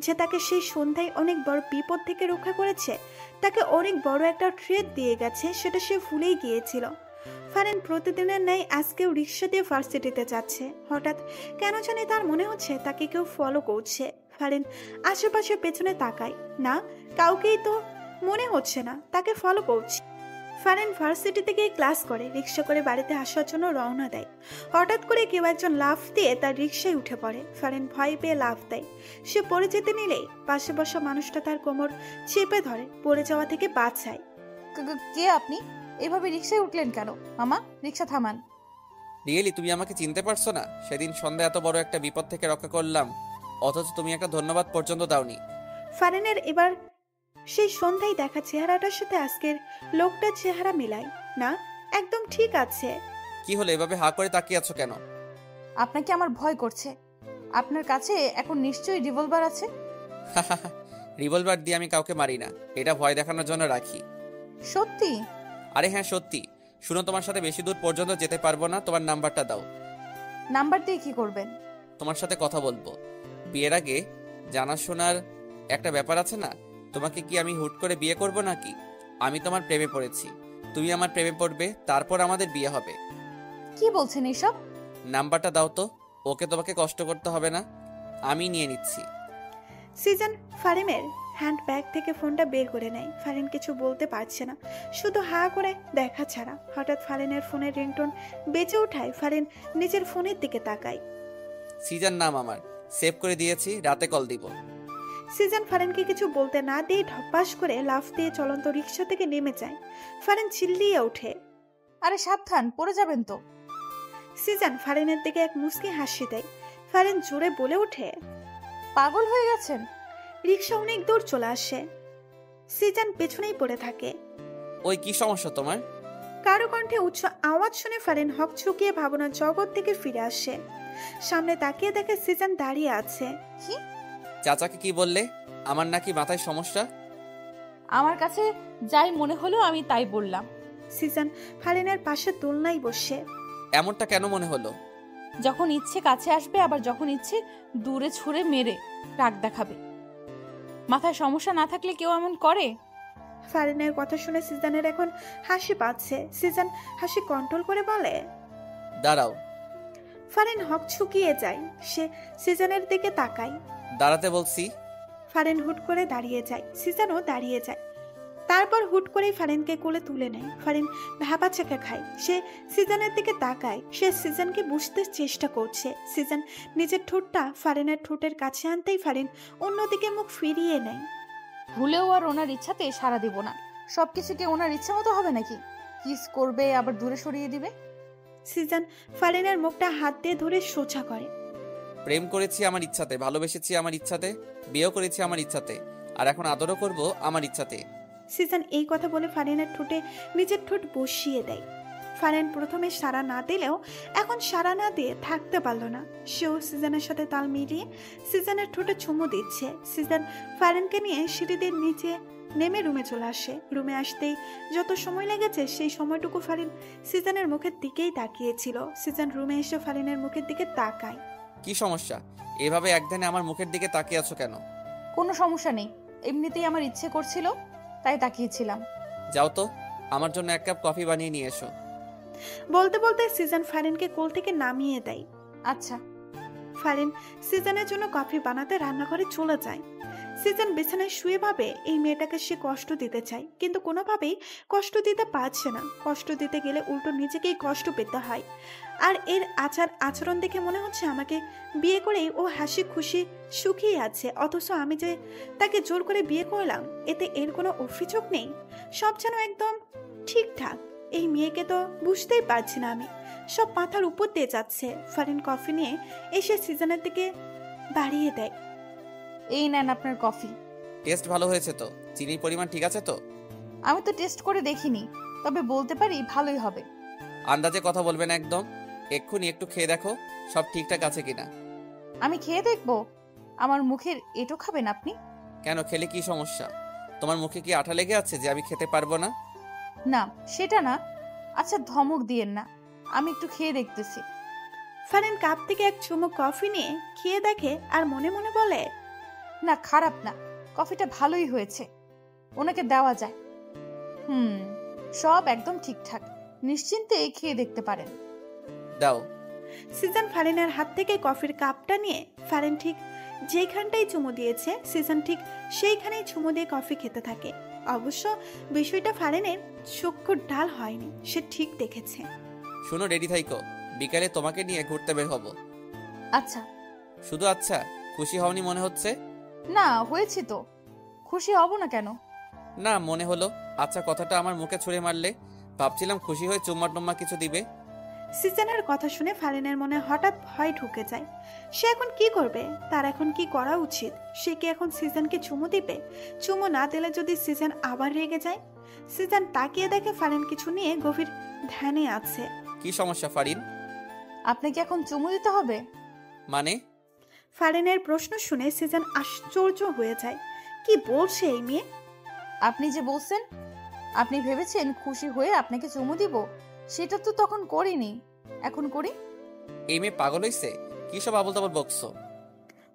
যে তাকে সেই সন্ধ্যায় অনেক বড় বিপদ থেকে রক্ষা করেছে, তাকে অনেক বড় একটা ট্রিট দিয়ে গেছে, সেটা সে ভুলেই গিয়েছিল। ফারিন প্রতিদিনের ন্যায় আজকেও রিক্সা দিয়ে ভার্সিটিতে যাচ্ছে। হঠাৎ কেন জানি তার মনে হচ্ছে তাকে কেউ ফলো করছে। ফারিন আশেপাশে পেছনে তাকায়, না কাউকেই তো মনে হচ্ছে না তাকে ফলো করছে। ফারিন ভার্সিটিতে গিয়ে ক্লাস করে রিক্সা করে বাড়িতে আসার জন্য রওনা দেয়। হঠাৎ করে কেউ একজন লাফ দিয়ে তার রিক্সায় উঠে পড়ে। ফারিন ভয় পেয়ে লাফ দেয়। সে পড়ে যেতে নিলেই পাশে বসা মানুষটা তার কোমর চেপে ধরে পড়ে যাওয়া থেকে বাঁচায়। কে আপনি? এভাবে রিক্সায় উঠলেন কেন? মামা, রিক্সা থামান। রিয়েলি তুমি আমাকে চিনতে পারছো না? সেদিন সন্ধ্যা এত বড় একটা বিপদ থেকে রক্ষা করলাম, অথচ তুমি একটা ধন্যবাদ পর্যন্ত দাওনি। ফারিনের এবার সেই সন্ধ্যায় দেখা চেহারাটার সাথে আজকের লোকটার চেহারা মিলায় না, একদম ঠিক আছে। কি হলো, এভাবে হা করে তাকিয়ে আছো কেন? আপনাকে আমার ভয় করছে। আপনার কাছে এখন নিশ্চয়ই রিভলভার আছে। রিভলভার দিয়ে আমি কাউকে মারি না, এটা ভয় দেখানোর জন্য রাখি। সত্যি? আরে হ্যাঁ সত্যি। শুনো, তোমার সাথে বেশি দূর পর্যন্ত যেতে পারবো না, তোমার নাম্বারটা দাও। নাম্বার দিয়ে কি করবেন? তোমার সাথে কথা বলবো। বিয়ের আগে জানাশোনার একটা ব্যাপার আছে না? তোমাকে কি আমি হুট করে বিয়ে করব নাকি? আমি তোমার প্রেমে পড়েছি, তুমি আমার প্রেমে পড়বে, তারপর আমাদের বিয়ে হবে। কি বলছেন এসব? নাম্বারটা দাও তো, ওকে তোমাকে কষ্ট করতে হবে না, আমি নিয়ে নিচ্ছি। সিজন ফারিনের হ্যান্ড ব্যাগ থেকে ফোনটা বের করে নেয়। ফারিন কিছু বলতে পারছে না, শুধু হা করে দেখা ছাড়া। হঠাৎ ফারিনের ফোনের রিংটোন বেজে ওঠায়। ফারিন নিজের ফোনের দিকে তাকায়। সিজান নাম আমার, সেভ করে দিয়েছি, রাতে কল দিব। সিজন ফারিনকে কিছু বলতে না দিয়ে ঢপাস করে লাফ দিয়ে চলন্ত রিক্সা থেকে নেমে যায়। ফারিন চিল্লিয়ে ওঠে, আরে সাবধান, পড়ে যাবেন তো। সিজন ফারিনের দিকে এক মুচকি হাসি দেয়। ফারিন জোরে বলে ওঠে, পাগল হয়ে গেছেন? রিক্সা অনেক দূর চলে আসে। সিজন পেছনেই পড়ে থাকে। ওই কি সমস্যা তোমার? কারো কণ্ঠে উচ্চ আওয়াজ শুনে ফারিন হক চুকিয়ে ভাবনার জগৎ থেকে ফিরে আসে। সামনে তাকিয়ে দেখে সিজন দাঁড়িয়ে আছে। কি? চাচাকে কি বললে? আমার নাকি মাথায় সমস্যা? আমার কাছে যাই মনে হলো আমি তাই বললাম। সিজন ফারিনের পাশে দোলনায় বসে। এমনটা কেন মনে হলো? যখন ইচ্ছে কাছে আসবে, আবার যখন ইচ্ছে দূরে ছুঁড়ে মেরে রাগ দেখাবে। মাথায় সমস্যা না থাকলে কেউ এমন করে? ফারিনের কথা শুনে সিজনের এখন হাসি পাচ্ছে। সিজন হাসি কন্ট্রোল করে বলে, দাঁড়াও। ফারিন হক চুকিয়ে যায়। সে সিজনের দিকে তাকায়। দাঁড়াতে বলছি। ফারিন হুট করে দাঁড়িয়ে যায়। সিজনও দাঁড়িয়ে যায়। তারপর হুট করেই ফারিনকে কোলে তুলে নেয়। ফারিন ভাবা চেখে খায়। সে সিজনের দিকে তাকায়। সে সিজনকে বুঝতে চেষ্টা করছে। সিজন নিজের ঠোঁটটা ফারিনের ঠোঁটের কাছে আনতেই ফারিন অন্যদিকে মুখ ফিরিয়ে নেয়। ভুলেও আর ওনার ইচ্ছাতে সাড়া দিব না। সবকিছুকে ওনার ইচ্ছা মতো হবে নাকি? কিস করবে আবার দূরে সরিয়ে দিবে। সিজন ফারিনের মুখটা হাত দিয়ে ধরে সোজা করে। প্রেম করেছি আমার ইচ্ছাতে, ভালোবেসেছি আমার ইচ্ছাতে, বিয়েও করেছি আমার ইচ্ছাতে, আর এখন আদরও করব আমার ইচ্ছাতে। সিজন এই কথা বলে ফারিনের ঠোঁটে নিজের ঠোঁট বসিয়ে দেয়। ফারিন প্রথমে সাড়া না দিলেও এখন সাড়া না দিয়ে থাকতে পারল না। সেও সিজনের সাথে তাল মিলিয়ে সিজনের ঠোঁটে চুমু দিচ্ছে। সিজন ফারিনকে নিয়ে সিঁড়িদের নিচে নেমে রুমে চলে আসে। রুমে আসতেই যত সময় লেগেছে সেই সময়টুকু ফারিন সিজনের মুখের দিকেই তাকিয়েছিল। সিজন রুমে এসে ফারিনের মুখের দিকে তাকায়। কি সমস্যা? এভাবে একদিনে আমার মুখের দিকে তাকিয়ে আছো কেন? কোনো সমস্যা নেই, এমনিতেই আমার ইচ্ছে করছিল তাই তাকিয়েছিলাম। যাও তো, আমার জন্য এক কাপ কফি বানিয়ে নিয়ে এসো। বলতে বলতে সিজন ফারিনকে কোল থেকে নামিয়ে দেয়। আচ্ছা। ফারিন সিজনের জন্য কফি বানাতে রান্নাঘরে চলে যায়। সিজন বিছানায় শুয়ে ভাবে এই মেয়েটাকে সে কষ্ট দিতে চায়, কিন্তু কোনোভাবেই কষ্ট দিতে পারছে না। কষ্ট দিতে গেলে উল্টো নিজেকেই কষ্ট পেতে হয়। আর এর আচরণ দেখে মনে হচ্ছে আমাকে বিয়ে করেই ও হাসি খুশি সুখী আছে, অথচ আমি যে তাকে জোর করে বিয়ে করলাম এতে এর কোনো অভিযোগ নেই। সব যেন একদম ঠিকঠাক। এই মেয়েকে তো বুঝতেই পারছি না আমি, সব মাথার উপর দিয়ে যাচ্ছে। ফারিন কফি নিয়ে এসে সিজনের দিকে বাড়িয়ে দেয়। এই নেন আপনার কফি। টেস্ট ভালো হয়েছে তো? চিনির পরিমাণ ঠিক আছে তো? আমি তো টেস্ট করে দেখিনি, তবে বলতে পারি ভালোই হবে। আন্দাজে কথা বলবে না একদম। এক্ষুনি একটু খেয়ে দেখো সব ঠিকঠাক আছে কিনা। আমি খেয়ে দেখবো? আমার মুখের এটো খাবেন আপনি? কেন, খেলে কি সমস্যা? তোমার মুখে কি আঠা লেগে আছে যে আমি খেতে পারবো না? না সেটা না। আচ্ছা ধমক দিয়েন না, আমি একটু খেয়ে দেখতেছি। ফারিন কাপ থেকে এক চুমুক কফি নিয়ে খেয়ে দেখে আর মনে মনে বলে, না খারাপ না, কফিটা ভালোই হয়েছে, ওনাকে দেওয়া যায়। সব একদম ঠিকঠাক, নিশ্চিন্তে খেয়ে দেখতে পারেন। দাও। সিজন ফারিনের হাত থেকে কফির কাপটা নিয়ে ফারিন ঠিক যেখানটাই চুমু দিয়েছে সিজন ঠিক সেইখানেই চুমু দিয়ে কফি খেতে থাকে। অবশ্য বিষয়টা ফারিনের চক্ষুর ঢাল হয়নি, সে ঠিক দেখেছে। শোনো, রেডি থাইকো, বিকালে তোমাকে নিয়ে ঘুরতে বের হব। আচ্ছা। শুধু আচ্ছা? খুশি হওনি মনে হচ্ছে? না হয়েছি তো, খুশি হব না কেন? না, মনে হলো। আচ্ছা কথাটা আমার মুখে ছুঁড়ে মারলে, ভাবছিলাম খুশি হয়ে চুম্মা টুম্মা কিছু দিবে। সিজনের কথা শুনে ফারিনের মনে হঠাৎ ভয় ঢুকে যায়। সে এখন কি করবে? তার এখন কি করা উচিত? সে কি এখন সিজনকে চুমু দিবে? চুমু না দিলে যদি সিজন আবার রেগে যায়? সিজন তাকিয়ে দেখে ফারিন কিছু নিয়ে গভীর ধ্যানে আছে। কি সমস্যা ফারিন? আপনাকে এখন চুমু দিতে হবে? মানে? ফারিনের প্রশ্ন শুনে সিজন আশ্চর্য হয়ে যায়। কি বলছে এই মেয়ে? আপনি যে বলছেন, আপনি ভেবেছেন খুশি হয়ে আপনাকে চুমু দিব, সেটা তো তখন করিনি, এখন করি। এই মেয়ে পাগল হইছে? কি সব আবল তাবল বকছো?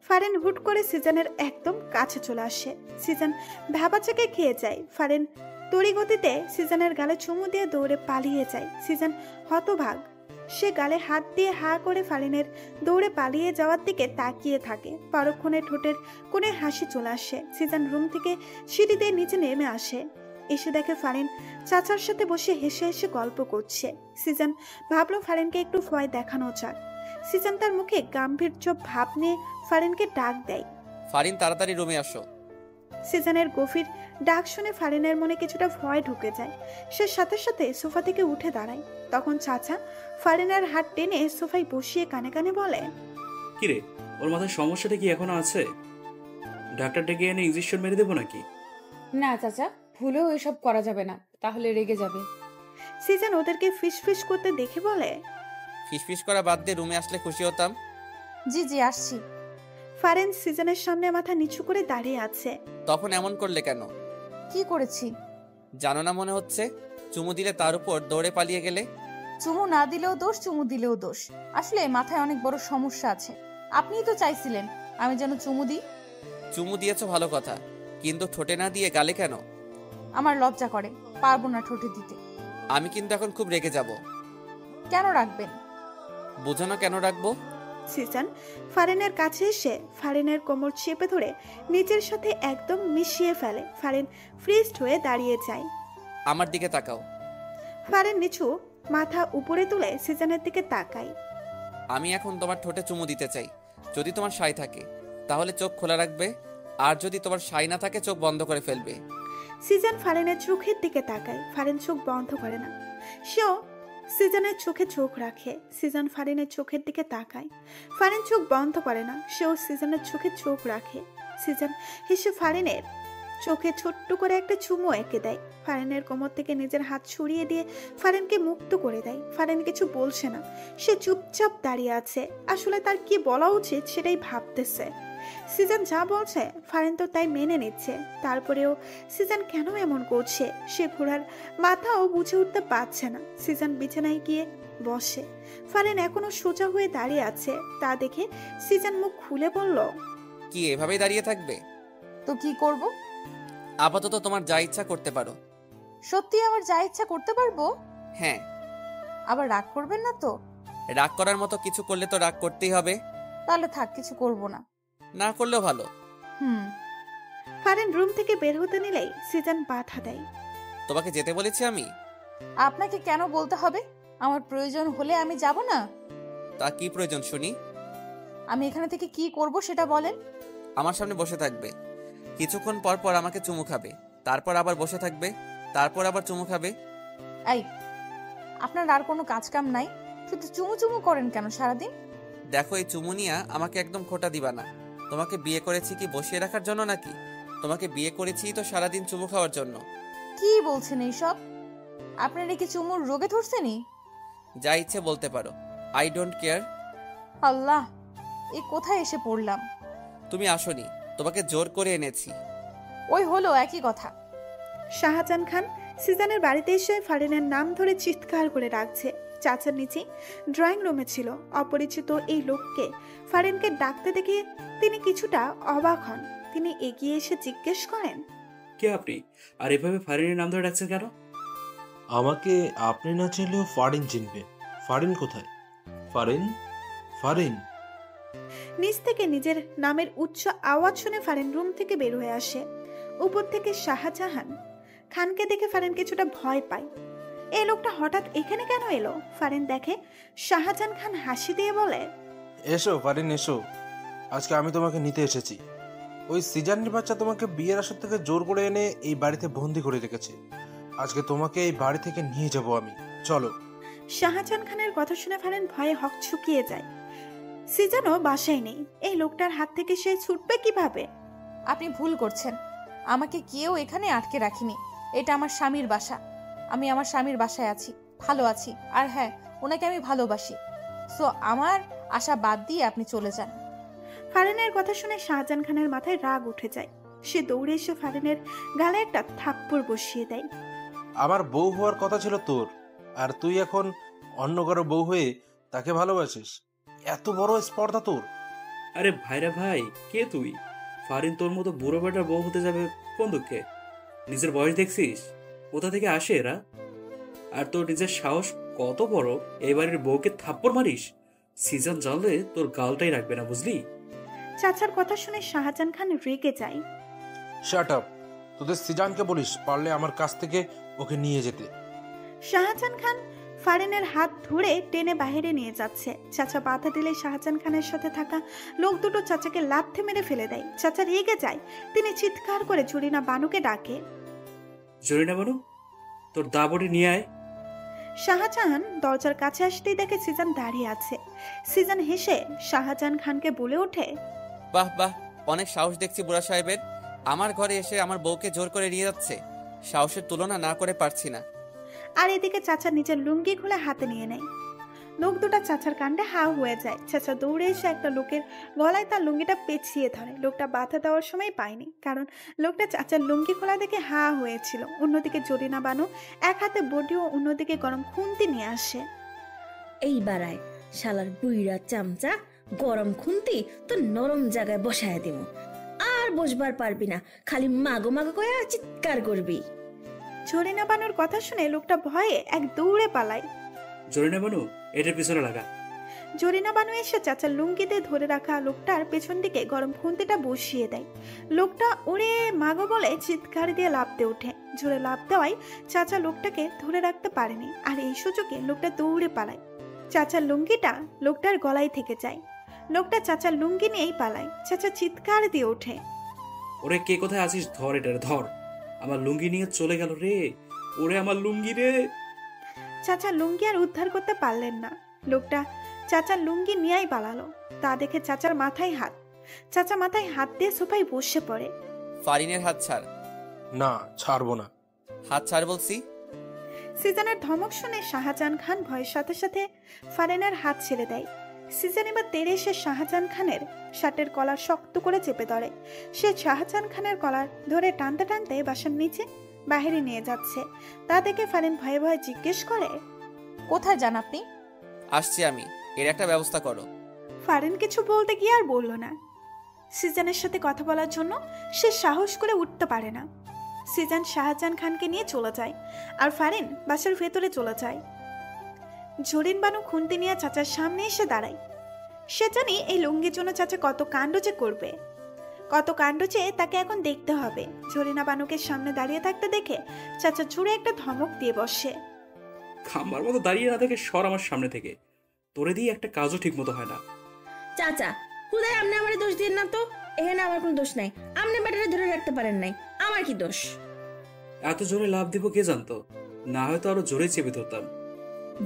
ফারিন হুট করে সিজনের একদম কাছে চলে আসে। সিজন ভাবাচাকে খেয়ে যায়। ফারিন তড়িগতিতে সিজনের গালে চুমু দিয়ে দৌড়ে পালিয়ে যায়। সিজন হতভাগ, সে গালে হাত দিয়ে হা করে ফারিনের দৌড়ে পালিয়ে যাওয়ার দিকে তাকিয়ে থাকে। পরক্ষণে ঠোঁটের কোণে হাসি চলে আসে। সিজন রুম থেকে সিঁড়ি দিয়ে নিচে নেমে আসে। এসে দেখে ফারিন চাচার সাথে বসে হেসে হেসে গল্প করছে। সিজন ভাবলো ফারিনকে একটু ভয় দেখানো যাক। সিজন তার মুখে গাম্ভীর্য ভাব নিয়ে ফারিনকে ডাক দেয়। ফারিন, তাড়াতাড়ি রুমে আসো। সিজনের গভীর ডাক শুনে ফারিনের মনে কিছুটা ভয় ঢুকে যায়। সে সাথে সাথে সোফা থেকে উঠে দাঁড়ায়। তখন চাচা ফারিনের হাত টেনে সোফায় বসিয়ে কানে কানে বলে, কিরে, ওর মাথায় সমস্যাটা কি এখনো আছে? ডাক্তার ডেকে এনে ইঞ্জেকশন মেরে দেবো নাকি? না চাচা, ভুলেও এসব করা যাবে না, তাহলে রেগে যাবে। সিজন ওদেরকে ফিসফিস করতে দেখে বলে, ফিসফিস করা বাদ দিয়ে রুমে আসলে খুশি হতাম। জি জি আসছি। ফারিন সিজনের সামনে মাথা নিচু করে দাঁড়িয়ে আছে। তখন এমন করলে কেন? কি করেছি? জানো না মনে হচ্ছে? চুমু দিলে তার উপর দৌড়ে পালিয়ে গেলে। চুমু না দিলেও দোষ, চুমু দিলেও দোষ। আসলে মাথায় অনেক বড় সমস্যা আছে। আপনিই তো চাইছিলেন আমি যেন চুমু দিই। চুমু দিয়েছো ভালো কথা, কিন্তু ঠোঁটে না দিয়ে গালে কেন? আমার লজ্জা করে, পারবো না ঠোঁটে দিতে। আমি কিন্তু এখন খুব রেগে যাব। কেন রাখবেন? বুঝো না কেন রাখবো? সিজন ফারিনের কাছে এসে ফারিনের কোমর চেপে ধরে নিজের সাথে একদম মিশিয়ে ফেলে। ফারিন ফ্রিজড হয়ে দাঁড়িয়ে যায়। আমার দিকে তাকাও। ফারিন নিচু মাথা উপরে তুলে সিজনের দিকে তাকায়। আমি এখন তোমার ঠোঁটে চুমু দিতে চাই। যদি তোমার সাই থাকে তাহলে চোখ খোলা রাখবে, আর যদি তোমার সাই না থাকে চোখ বন্ধ করে ফেলবে। সিজন ফারিনের চোখের দিকে তাকায়। ফারিন চোখ বন্ধ করে না, সেও সিজনের চোখে চোখ রাখে। সিজন ফারিনের চোখের দিকে তাকায়। ফারিন চোখ বন্ধ করে না, সেও সিজনের চোখে চোখ রাখে। সিজন হেসে ফারিনের চোখে ছোট্ট করে একটা চুমু এঁকে দেয়। ফারিনের কোমর থেকে নিজের হাত ছড়িয়ে দিয়ে ফারিনকে মুক্ত করে দেয়। ফারিন কিছু বলছে না, সে চুপচাপ দাঁড়িয়ে আছে। আসলে তার কি বলা উচিত সেটাই ভাবতেছে। সিজন যা বলছে ফারিন তো তাই মেনে নিচ্ছে। তারপরেও সিজন কেন এমন করছে সে ঘোড়ার মাথাও বুঝে উঠতে পারছে না। সিজন বিছানায় গিয়ে বসে। ফারিন এখনো সোজা হয়ে দাঁড়িয়ে আছে। তা দেখে সিজন মুখ খুলে বলল, কি এভাবেই দাঁড়িয়ে থাকবে? তো কি করব? আপাতত তোমার যা ইচ্ছা করতে পারো। সত্যি আমার যা ইচ্ছা করতে পারবো? হ্যাঁ। আবার রাগ করবেন না তো? রাগ করার মতো কিছু করলে তো রাগ করতেই হবে। তাহলে থাক, কিছু করব না। না করলেও ভালো। ফারিন রুম থেকে বের হতে নিলেই সিজন বাধা দেয়। তোমাকে যেতে বলেছি আমি। আপনাকে কেন বলতে হবে? আমার প্রয়োজন হলে আমি যাব না। তা কি প্রয়োজন শুনি? আমি এখানে থেকে কি করব সেটা বলেন। আমার সামনে বসে থাকবে, কিছুক্ষণ পর পর আমাকে চুমু খাবে, তারপর আবার বসে থাকবে, তারপর আবার চুমু খাবে। এই, আপনার আর কোনো কাজ কাম নাই? শুধু চুমু চুমু করেন কেন সারাদিন? দেখো, এই চুমু নিয়া আমাকে একদম খোটা দিবা না। তোমাকে বিয়ে করেছি কি বসিয়ে রাখার জন্য নাকি? তোমাকে বিয়ে করেছি তো সারাদিন চুমু খাওয়ার জন্য। কি বলছেন এইসব? আপনার কি চুমুর রোগে ধরছেনি? যা ইচ্ছে বলতে পারো, আই ডোন্ট কেয়ার। আল্লাহ, এই কোথায় এসে পড়লাম? তুমি আসোনি, তোমাকে জোর করে এনেছি। ওই হলো একই কথা। শাহজাহান খান সিজানের বাড়িতে এসে ফারিনের নাম ধরে চিৎকার করে ডাকছে। চাচার নিচে ড্রয়িং রুমে ছিল। অপরিচিত এই লোককে ফারিনকে ডাকতে দেখে তিনি কিছুটা অবাক হন। তিনি এগিয়ে এসে জিজ্ঞেস করেন, কে আপনি, আর এভাবে ফারিনের নাম ধরে ডাকছেন কেন? আমাকে আপনি না চিনলেও ফারিন চিনবে। ফারিন কোথায়? ফারিন, ফারিন। নিচ থেকে নিজের নামের উচ্চ আওয়াজ শুনে ফারিন রুম থেকে বের হয়ে আসে। উপর থেকে শাহজাহান খানকে দেখে ফারিন কিছুটা ভয় পায়। এই লোকটা হঠাৎ এখানে কেন এলো? ফারিন দেখে শাহজাহান খান হাসি দিয়ে বলে, এসো ফারিন এসো, আজকে আমি তোমাকে নিতে এসেছি। ওই সিজানের বাচ্চা তোমাকে বিয়ের আসর থেকে জোর করে এনে এই বাড়িতে বন্দি করে রেখেছে। আজকে তোমাকে এই বাড়ি থেকে নিয়ে যাব আমি, চলো। শাহজাহান খানের কথা শুনে ফারিন ভয়ে হকচকিয়ে যায়। সিজানও বাসায় নেই। এই লোকটার হাত থেকে সে ছুটবে কিভাবে? আপনি ভুল করছেন। আমাকে কেউ এখানে আটকে রাখিনি। এটা আমার স্বামীর বাসা। আমি আমার স্বামীর বাসায় আছি, ভালো আছি। আর হ্যাঁ, ওনাকে আমি ভালোবাসি। সো আমার আশা বাদ দিয়ে আপনি চলে যান। ফারিনের কথা শুনে শাহজাহান খানের মাথায় রাগ উঠে যায়। সে দৌড়ে এসে ফারিনের গালে একটা থাপ্পড় বসিয়ে দেয়। আমার বউ হওয়ার কথা ছিল তোর, আর তুই এখন অন্য কারো বউ হয়ে তাকে ভালোবাসিস? এত বড় স্পর্ধা তোর! আরে ভাইরা ভাই, কে তুই? ফারিন তোর মতো বুড়ো বেটার বউ হতে যাবে কোন দুঃখে? নিজের বয়স দেখছিস? কোথা থেকে আসে এরা? আর তোর নিজের সাহস কত বড়, এই বাড়ির বউকে থাপ্পড় মারিস? সিজন জানলে তোর গালটাই রাখবে না, বুঝলি? চাচার কথা শুনে শাহজাহান খান রেগে যায়। Shut up! তোদের সিজানকে বলিস পারলে আমার কাছ থেকে ওকে নিয়ে যেতে। শাহজাহান খান ফারিনের হাত ধরে টেনে বাইরে নিয়ে যাচ্ছে। চাচা বাধা দিলে শাহজাহান খানের সাথে থাকা লোক দুটো চাচাকে লাথি মেরে ফেলে দেয়। চাচা রেগে যায়। তিনি চিৎকার করে জরিনা বানুকে ডাকে, জরিনা বানু, তোর দাবড়ি নিয়ে আয়। শাহজাহান দরজার কাছে আসতেই দেখে সিজান দাঁড়িয়ে আছে। সিজান হেসে শাহজাহান খানকে বলে ওঠে, বাহ বাহ, অনেক সাহস দেখছি বুড়া সাহেবের। আমার ঘরে এসে আমার বউকে জোর করে নিয়ে যাচ্ছে। সাহসের তুলনা না করে পারছি না। আর এদিকে চাচা নিজের লুঙ্গি খুলে হাতে নিয়ে নেয়। লোক দুটা চাচার কাণ্ডে হা হয়ে যায়। চাচা দৌড়ে এসে একটা লোকের গলায় তার লুঙ্গিটা পেঁচিয়ে ধরে। লোকটা বাধা দেওয়ার সময় পায়নি, কারণ লোকটা চাচার লুঙ্গি খোলা দেখে হা হয়েছিল। অন্যদিকে জরিনা বানু এক হাতে বডি ও অন্যদিকে গরম খুন্তি নিয়ে আসে। এই বাড়ায় শালার বুইড়া চামচা, গরম খুন্তি তো নরম জায়গায় বসায় দিব। আর বসবার পারবি না, খালি মাগো মাগো করে আর চিৎকার করবি। জরিনা বানুর কথা শুনে লোকটা ভয়ে এক দৌড়ে পালায়। জরিনা বানু, এটার পিছনে লাগা। জরিনা বানু এসে চাচার লুঙ্গিতে ধরে রাখা লোকটার পেছন দিকে গরম খুন্তিটা বসিয়ে দেয়। লোকটা ওরে মাগো বলে চিৎকার দিয়ে লাফতে ওঠে। জোরে লাফ দেওয়ায় চাচা লোকটাকে ধরে রাখতে পারেনি, আর এই সুযোগে লোকটা দৌড়ে পালায়। চাচার লুঙ্গিটা লোকটার গলায় থেকে যায়। লোকটা চাচার লুঙ্গি নিয়েই পালায়। চাচা চিৎকার দিয়ে ওঠে, ওরে কে কোথায় আছিস? ধর এটার, ধর। আমার লুঙ্গি নিয়ে চলে গেল রে, ওরে আমার লুঙ্গি রে। চাচা লুঙ্গি আর উদ্ধার করতে পারলেন না। লোকটা চাচার লুঙ্গি নিয়েই পালালো। তা দেখে চাচার মাথায় হাত। চাচা মাথায় হাত দিয়ে সোফায় বসে পড়ে। ফারিনের হাত ছাড়। না, ছাড়বো না। হাত ছাড় বলছি। সিজানের ধমক শুনে শাহজাহান খান ভয়ের সাথে সাথে ফারিনের হাত ছেড়ে দেয়। সিজন এবার তেড়ে এসে শাহজাহান খানের শার্টের কলার শক্ত করে চেপে ধরে। সে শাহজাহান খানের কলার ধরে টানতে টানতে বাসার নিচে বাইরে নিয়ে যাচ্ছে। তা দেখে ফারিন ভয়ে ভয়ে জিজ্ঞেস করে, কোথায় যান আপনি? আসছি আমি, এর একটা ব্যবস্থা করো। ফারিন কিছু বলতে গিয়ে আর বলল না। সিজানের সাথে কথা বলার জন্য সে সাহস করে উঠতে পারে না। সিজান শাহজাহান খানকে নিয়ে চলে যায়, আর ফারিন বাসার ভেতরে চলে যায়। জরিন বানু খুন্তি নিয়ে চাচার সামনে এসে দাঁড়ায়। সে জানি এই লুঙ্গির জন্য চাচা কত কাণ্ড যে করবে, কত কাণ্ড যে তাকে এখন দেখতে হবে। জরিনা বানুকে সামনে দাঁড়িয়ে থাকতে দেখে চাচা জোরে একটা ধমক দিয়ে বসে, খাম্বার মতো দাঁড়িয়ে না থেকে সর আমার সামনে থেকে। তোরে দিয়ে একটা কাজও ঠিক মতো হয় না। চাচা খুদাই আপনি আমার দোষ দিন না তো। এখানে আমার কোনো দোষ নাই। আপনি ব্যাটারে ধরে রাখতে পারেন নাই, আমার কি দোষ? এত জোরে লাভ দিব কে জানতো? না হয়তো আরো জোরে চেপে ধরতাম।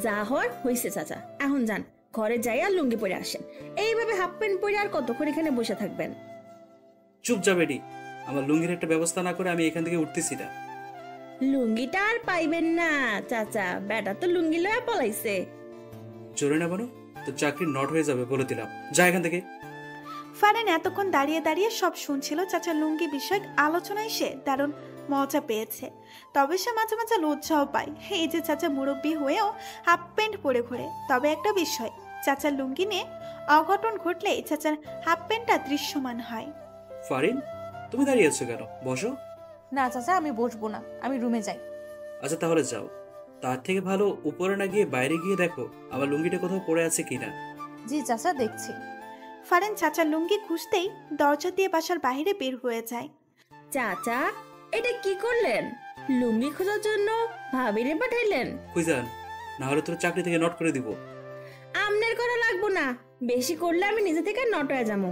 যা হওয়ার হয়েছে চাচা, এখন যান ঘরে যাই আর লুঙ্গি পরে আসেন। এইভাবে হাফ প্যান্ট পরে আর কতক্ষণ এখানে বসে থাকবেন? চুপ যা বেডি, আমার লুঙ্গির একটা ব্যবস্থা না করে আমি এখান থেকে উঠতেছি না। লুঙ্গিটা আর পাইবেন না চাচা, বেটা তো লুঙ্গি লয়ে পলাইছে। জোরে না বানো, তো চাকরি নট হয়ে যাবে বলে দিলাম। যা এখান থেকে। ফারেন এতক্ষণ দাঁড়িয়ে দাঁড়িয়ে সব শুনছিল। চাচা লুঙ্গি বিষয়ক আলোচনায় সে দারুণ মজা পেয়েছে, তবে সে মাঝে মাঝে লজ্জাও পায়। এই যে চাচা মুরব্বী হয়েও হাফ প্যান্ট পরে ঘোরে। তবে একটা বিষয়, চাচার লুঙ্গি নিয়ে অঘটন ঘটলে চাচার হাফ প্যান্টটা দৃশ্যমান হয়। ফারিন, তুমি দাঁড়িয়ে আছো কেন? বসো। না চাচা, আমি বসবো না, আমি রুমে যাই। আচ্ছা তাহলে যাও। তার থেকে ভালো উপরে না গিয়ে বাইরে গিয়ে দেখো আমার লুঙ্গিটা কোথাও পড়ে আছে কিনা। জি চাচা, দেখছি। ফারেন চাচার লুঙ্গি খুঁজতেই দরজা দিয়ে বাসার বাইরে বের হয়ে যায়। চাচা, এটা কি করলেন? লুঙ্গি খোঁজার জন্য ভাবিরে পাঠাইলেন? খুঁজান, না হলে তোর চাকরি থেকে নট করে দিব। আমনের করা লাগবো না, বেশি করলে আমি নিজে থেকে নট হয়ে যাবো।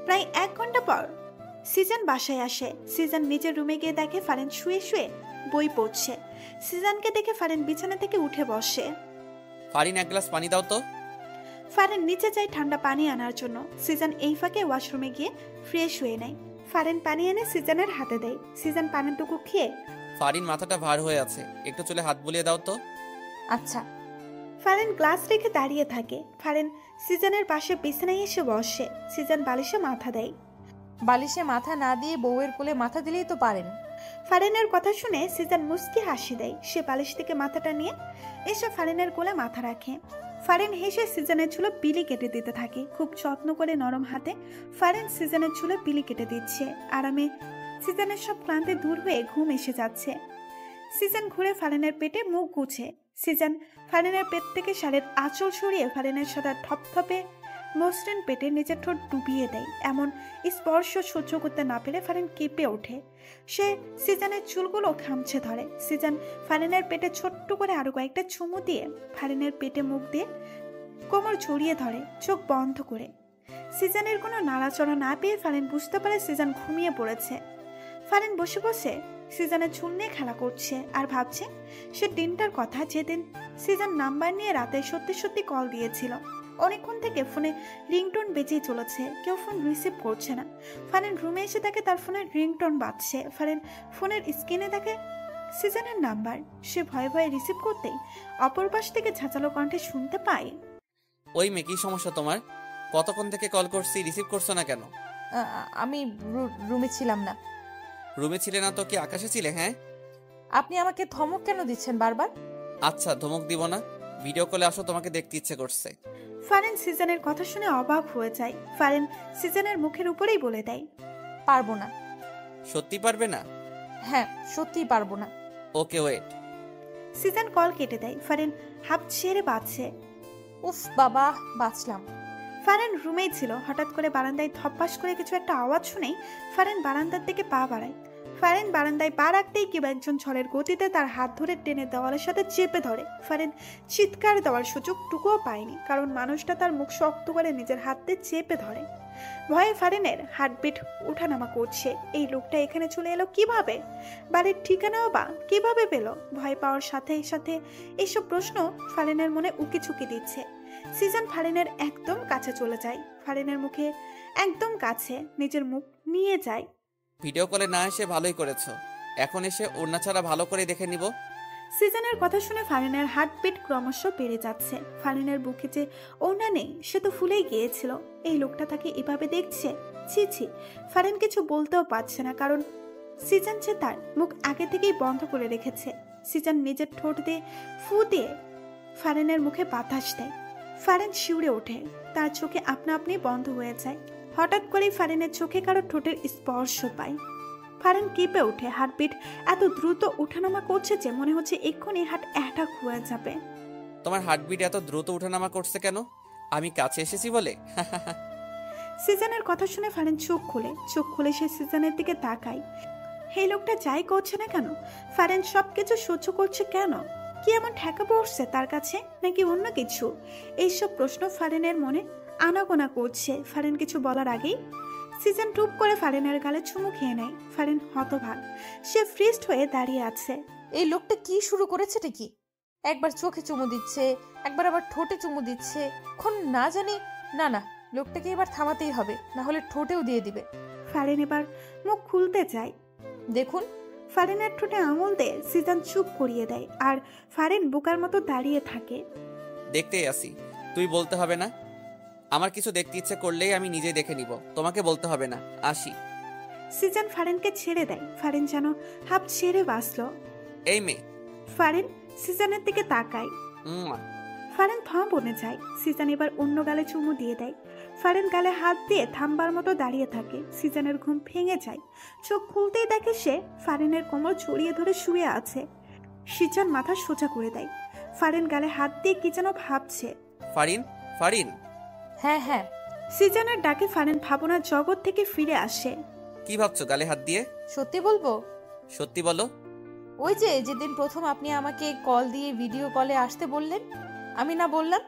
প্রায় 1 ঘন্টা পর সিজন বাসায় আসে। সিজন নিজের রুমে গিয়ে দেখে ফারেন শুয়ে শুয়ে বই পড়ছে। সিজনকে দেখে ফারেন বিছানা থেকে উঠে বসে। ফারিন, এক গ্লাস পানি দাও তো। ফারেন নিচে যায় ঠান্ডা পানি আনার জন্য। সিজন এই ফাঁকে ওয়াশরুমে গিয়ে ফ্রেশ হয়ে নেয়। ফারেন পানি এনে সিজনের হাতে দেয়। সিজন পানিটুকু খেয়ে, ফারিন, মাথাটা ভার হয়ে আছে, একটু চলে হাত বুলিয়ে দাও তো। আচ্ছা। ফারেন গ্লাস রেখে দাঁড়িয়ে থাকে। ফারেন সিজনের পাশে বিছানায় এসে বসে। সিজন বালিশে মাথা দেয়। বালিশে মাথা না দিয়ে বউয়ের কোলে মাথা দিলেই তো পারেন। ফারেনের কথা শুনে সিজন মুস্কি হাসি দেয়। সে বালিশ থেকে মাথাটা নিয়ে এসে ফারেনের কোলে মাথা রাখে। ফারেন হেসে সিজনের চুলে বিলি কেটে দিতে থাকে। খুব যত্ন করে নরম হাতে ফারেন সিজনের চুলে বিলি কেটে দিচ্ছে। আরামে সিজনের সব ক্লান্তি দূর হয়ে ঘুম এসে যাচ্ছে। সিজন ঘুরে ফারেনের পেটে মুখ গুছে। সিজন ফারেনের পেট থেকে শাড়ির আঁচল সরিয়ে ফারেনের সাদা থপথপে মসৃণ পেটে নিজের ঠোঁট ডুবিয়ে দেয়। এমন স্পর্শ সহ্য করতে না পেরে ফারেন কেঁপে ওঠে। সে সিজনের চুলগুলো খামছে ধরে। সিজন ফারেনের পেটে ছোট্ট করে আরো কয়েকটা চুমু দিয়ে ফারেনের পেটে মুখ দিয়ে কোমর জড়িয়ে ধরে, চোখ বন্ধ করে। সিজনের কোনো নাড়াচড়া না পেয়ে ফারেন বুঝতে পারে সিজন ঘুমিয়ে পড়েছে। ফারেন বসে বসে সিজনের চুল নিয়ে খেলা করছে আর ভাবছে সে দিনটার কথা, যেদিন সিজন নাম্বার নিয়ে রাতে সত্যি সত্যি কল দিয়েছিল। অনেকক্ষণ থেকে ফোনে রিংটোন বেজেই চলেছে, কেউ ফোন রিসিভ করছে না। ফারেন রুমে এসে দেখে তার ফোনের রিংটোন বাজছে। ফারেন ফোনের স্ক্রিনে দেখে সিজনের নাম্বার। সে ভয়ে ভয়ে রিসিভ করতেই অপর পাশ থেকে ঝাঁচালো কণ্ঠে শুনতে পায়, ওই মেয়ে, কি সমস্যা তোমার? কতক্ষণ থেকে কল করছি, রিসিভ করছো না কেন? আমি রুমে ছিলাম না। রুমে ছিলে না তো কি আকাশে ছিলে? হ্যাঁ। আপনি আমাকে ধমক কেন দিচ্ছেন বারবার? আচ্ছা, ধমক দিব না, ভিডিও কলে আসো, তোমাকে দেখতে ইচ্ছে করছে। ফারেন সিজনের কথা শুনে অবাক হয়ে যায়। ফারেন সিজনের মুখের উপরেই বলে দেয়, পারবো না। সত্যি পারবে না? হ্যাঁ, সত্যিই পারবো না। ওকে, ওয়েট। সিজন কল কেটে দেয়। ফারেন হাফ ছেড়ে বাঁচছে। উফ বাবা, বাঁচলাম। ফারেন রুমেই ছিল। হঠাৎ করে বারান্দায় ধপাস করে কিছু একটা আওয়াজ শুনেই ফারেন বারান্দার দিকে পা বাড়ায়। ফারেন বারান্দায় পা রাখতেই কেউ একজন ঝড়ের গতিতে তার হাত ধরে টেনে দেওয়ালের সাথে চেপে ধরে। ফারেন চিৎকার দেওয়ার সুযোগটুকুও পায়নি, কারণ মানুষটা তার মুখ শক্ত করে নিজের হাতে চেপে ধরে। ভয়ে ফারেনের হার্টবিট ওঠানামা করছে। এই লোকটা এখানে চলে এলো কিভাবে? বাড়ির ঠিকানাও বা কিভাবে পেল? ভয় পাওয়ার সাথে সাথে এইসব প্রশ্ন ফারেনের মনে উকি চুকি দিচ্ছে। সিজন ফারেনের একদম কাছে চলে যায়। ফারেনের মুখে একদম কাছে নিজের মুখ নিয়ে যায়। ভিডিও কলে না এসে ভালোই করেছো, এখন এসে ওড়না ছাড়া ভালো করে দেখে নিব। সিজনের কথা শুনে ফারেনের হার্টবিট ক্রমশ বেড়ে যাচ্ছে। ফারেনের বুকে যে ওড়না নেই সে তো ফুলেই গিয়েছিল। এই লোকটা তাকে এভাবে দেখছে। ছি ছি। ফারেন কিছু বলতেও পারছে না, কারণ সিজন যে তার মুখ আগে থেকেই বন্ধ করে রেখেছে। সিজন নিজের ঠোঁট দিয়ে ফু দিয়ে ফারেনের মুখে বাতাস দেয়। ফারেন শিউরে ওঠে। তার চোখে আপনা আপনি বন্ধ হয়ে যায়। হঠাৎ করেই ফারেনের চোখে কারো ঠোঁটের স্পর্শ পায়। ফারেন কেঁপে ওঠে। হার্টবিট এত দ্রুত ওঠানামা করছে যে মনে হচ্ছে এক্ষুনি হার্ট অ্যাটাক হয়ে যাবে। তোমার হার্টবিট এত দ্রুত ওঠানামা করছে কেন? আমি কাছে এসেছি বলে? সিজনের কথা শুনে ফারেন চোখ খুলে সে সিজনের দিকে তাকায়। এই লোকটা যাই করছে না কেন, ফারেন সবকিছু সহ্য করছে কেন? কি এমন ঠেকা পড়ছে তার কাছে, নাকি অন্য কিছু? এইসব প্রশ্ন ফারেনের মনে আনাগোনা করছে। ফারেন কিছু বলার আগেই সিজন টুপ করে ফারেনের গালে চুমু খেয়ে নেয়। ফারেন হতভাগ। সে ফ্রিস্ট হয়ে দাঁড়িয়ে আছে। এই লোকটা কি শুরু করেছে কি? একবার চোখে চুমু দিচ্ছে, একবার আবার ঠোঁটে চুমু দিচ্ছে। এখন না জানি, না, লোকটাকে এবার থামাতেই হবে, না হলে ঠোঁটেও দিয়ে দিবে। ফারেন এবার মুখ খুলতে চায়। দেখুন। ফারেনের ঠোঁটে আঙুল দিয়ে সিজন চুপ করিয়ে দেয়, আর ফারেন বোকার মতো দাঁড়িয়ে থাকে। দেখতেই আসি, তুই বলতে হবে না। আমার কিছু দেখতে ইচ্ছে করলেই আমি নিজেই দেখে নিব, তোমাকে বলতে হবে না। আসি। সিজান ফারেনকে ছেড়ে দেয়। ফারেন যেন হাঁপ ছেড়ে বাঁচল। এই মেয়ে। ফারেন সিজানের দিকে তাকায়। উম্মা। ফারেন থম বনে যায়। সিজান এবার অন্য গালে চুমু দিয়ে দেয়। ফারেন গালে হাত দিয়ে থামবার মতো দাঁড়িয়ে থাকে। সিজানের ঘুম ভেঙে যায়। চোখ খুলতেই দেখে সে ফারেনের কোমর জড়িয়ে ধরে শুয়ে আছে। সিজান মাথা সোজা করে দেয়। ফারেন গালে হাত দিয়ে কি যেন ভাবছে। ফারিন, ফারিন। হ্যাঁ হ্যাঁ। সিজানের ডাকে ফারেন ভাবনার জগৎ থেকে ফিরে আসে। কি ভাবছো গালে হাত দিয়ে? সত্যি বলবো? সত্যি বলো। ওই যে যেদিন প্রথম আপনি আমাকে কল দিয়ে ভিডিও কলে আসতে বললেন, আমি না বললাম?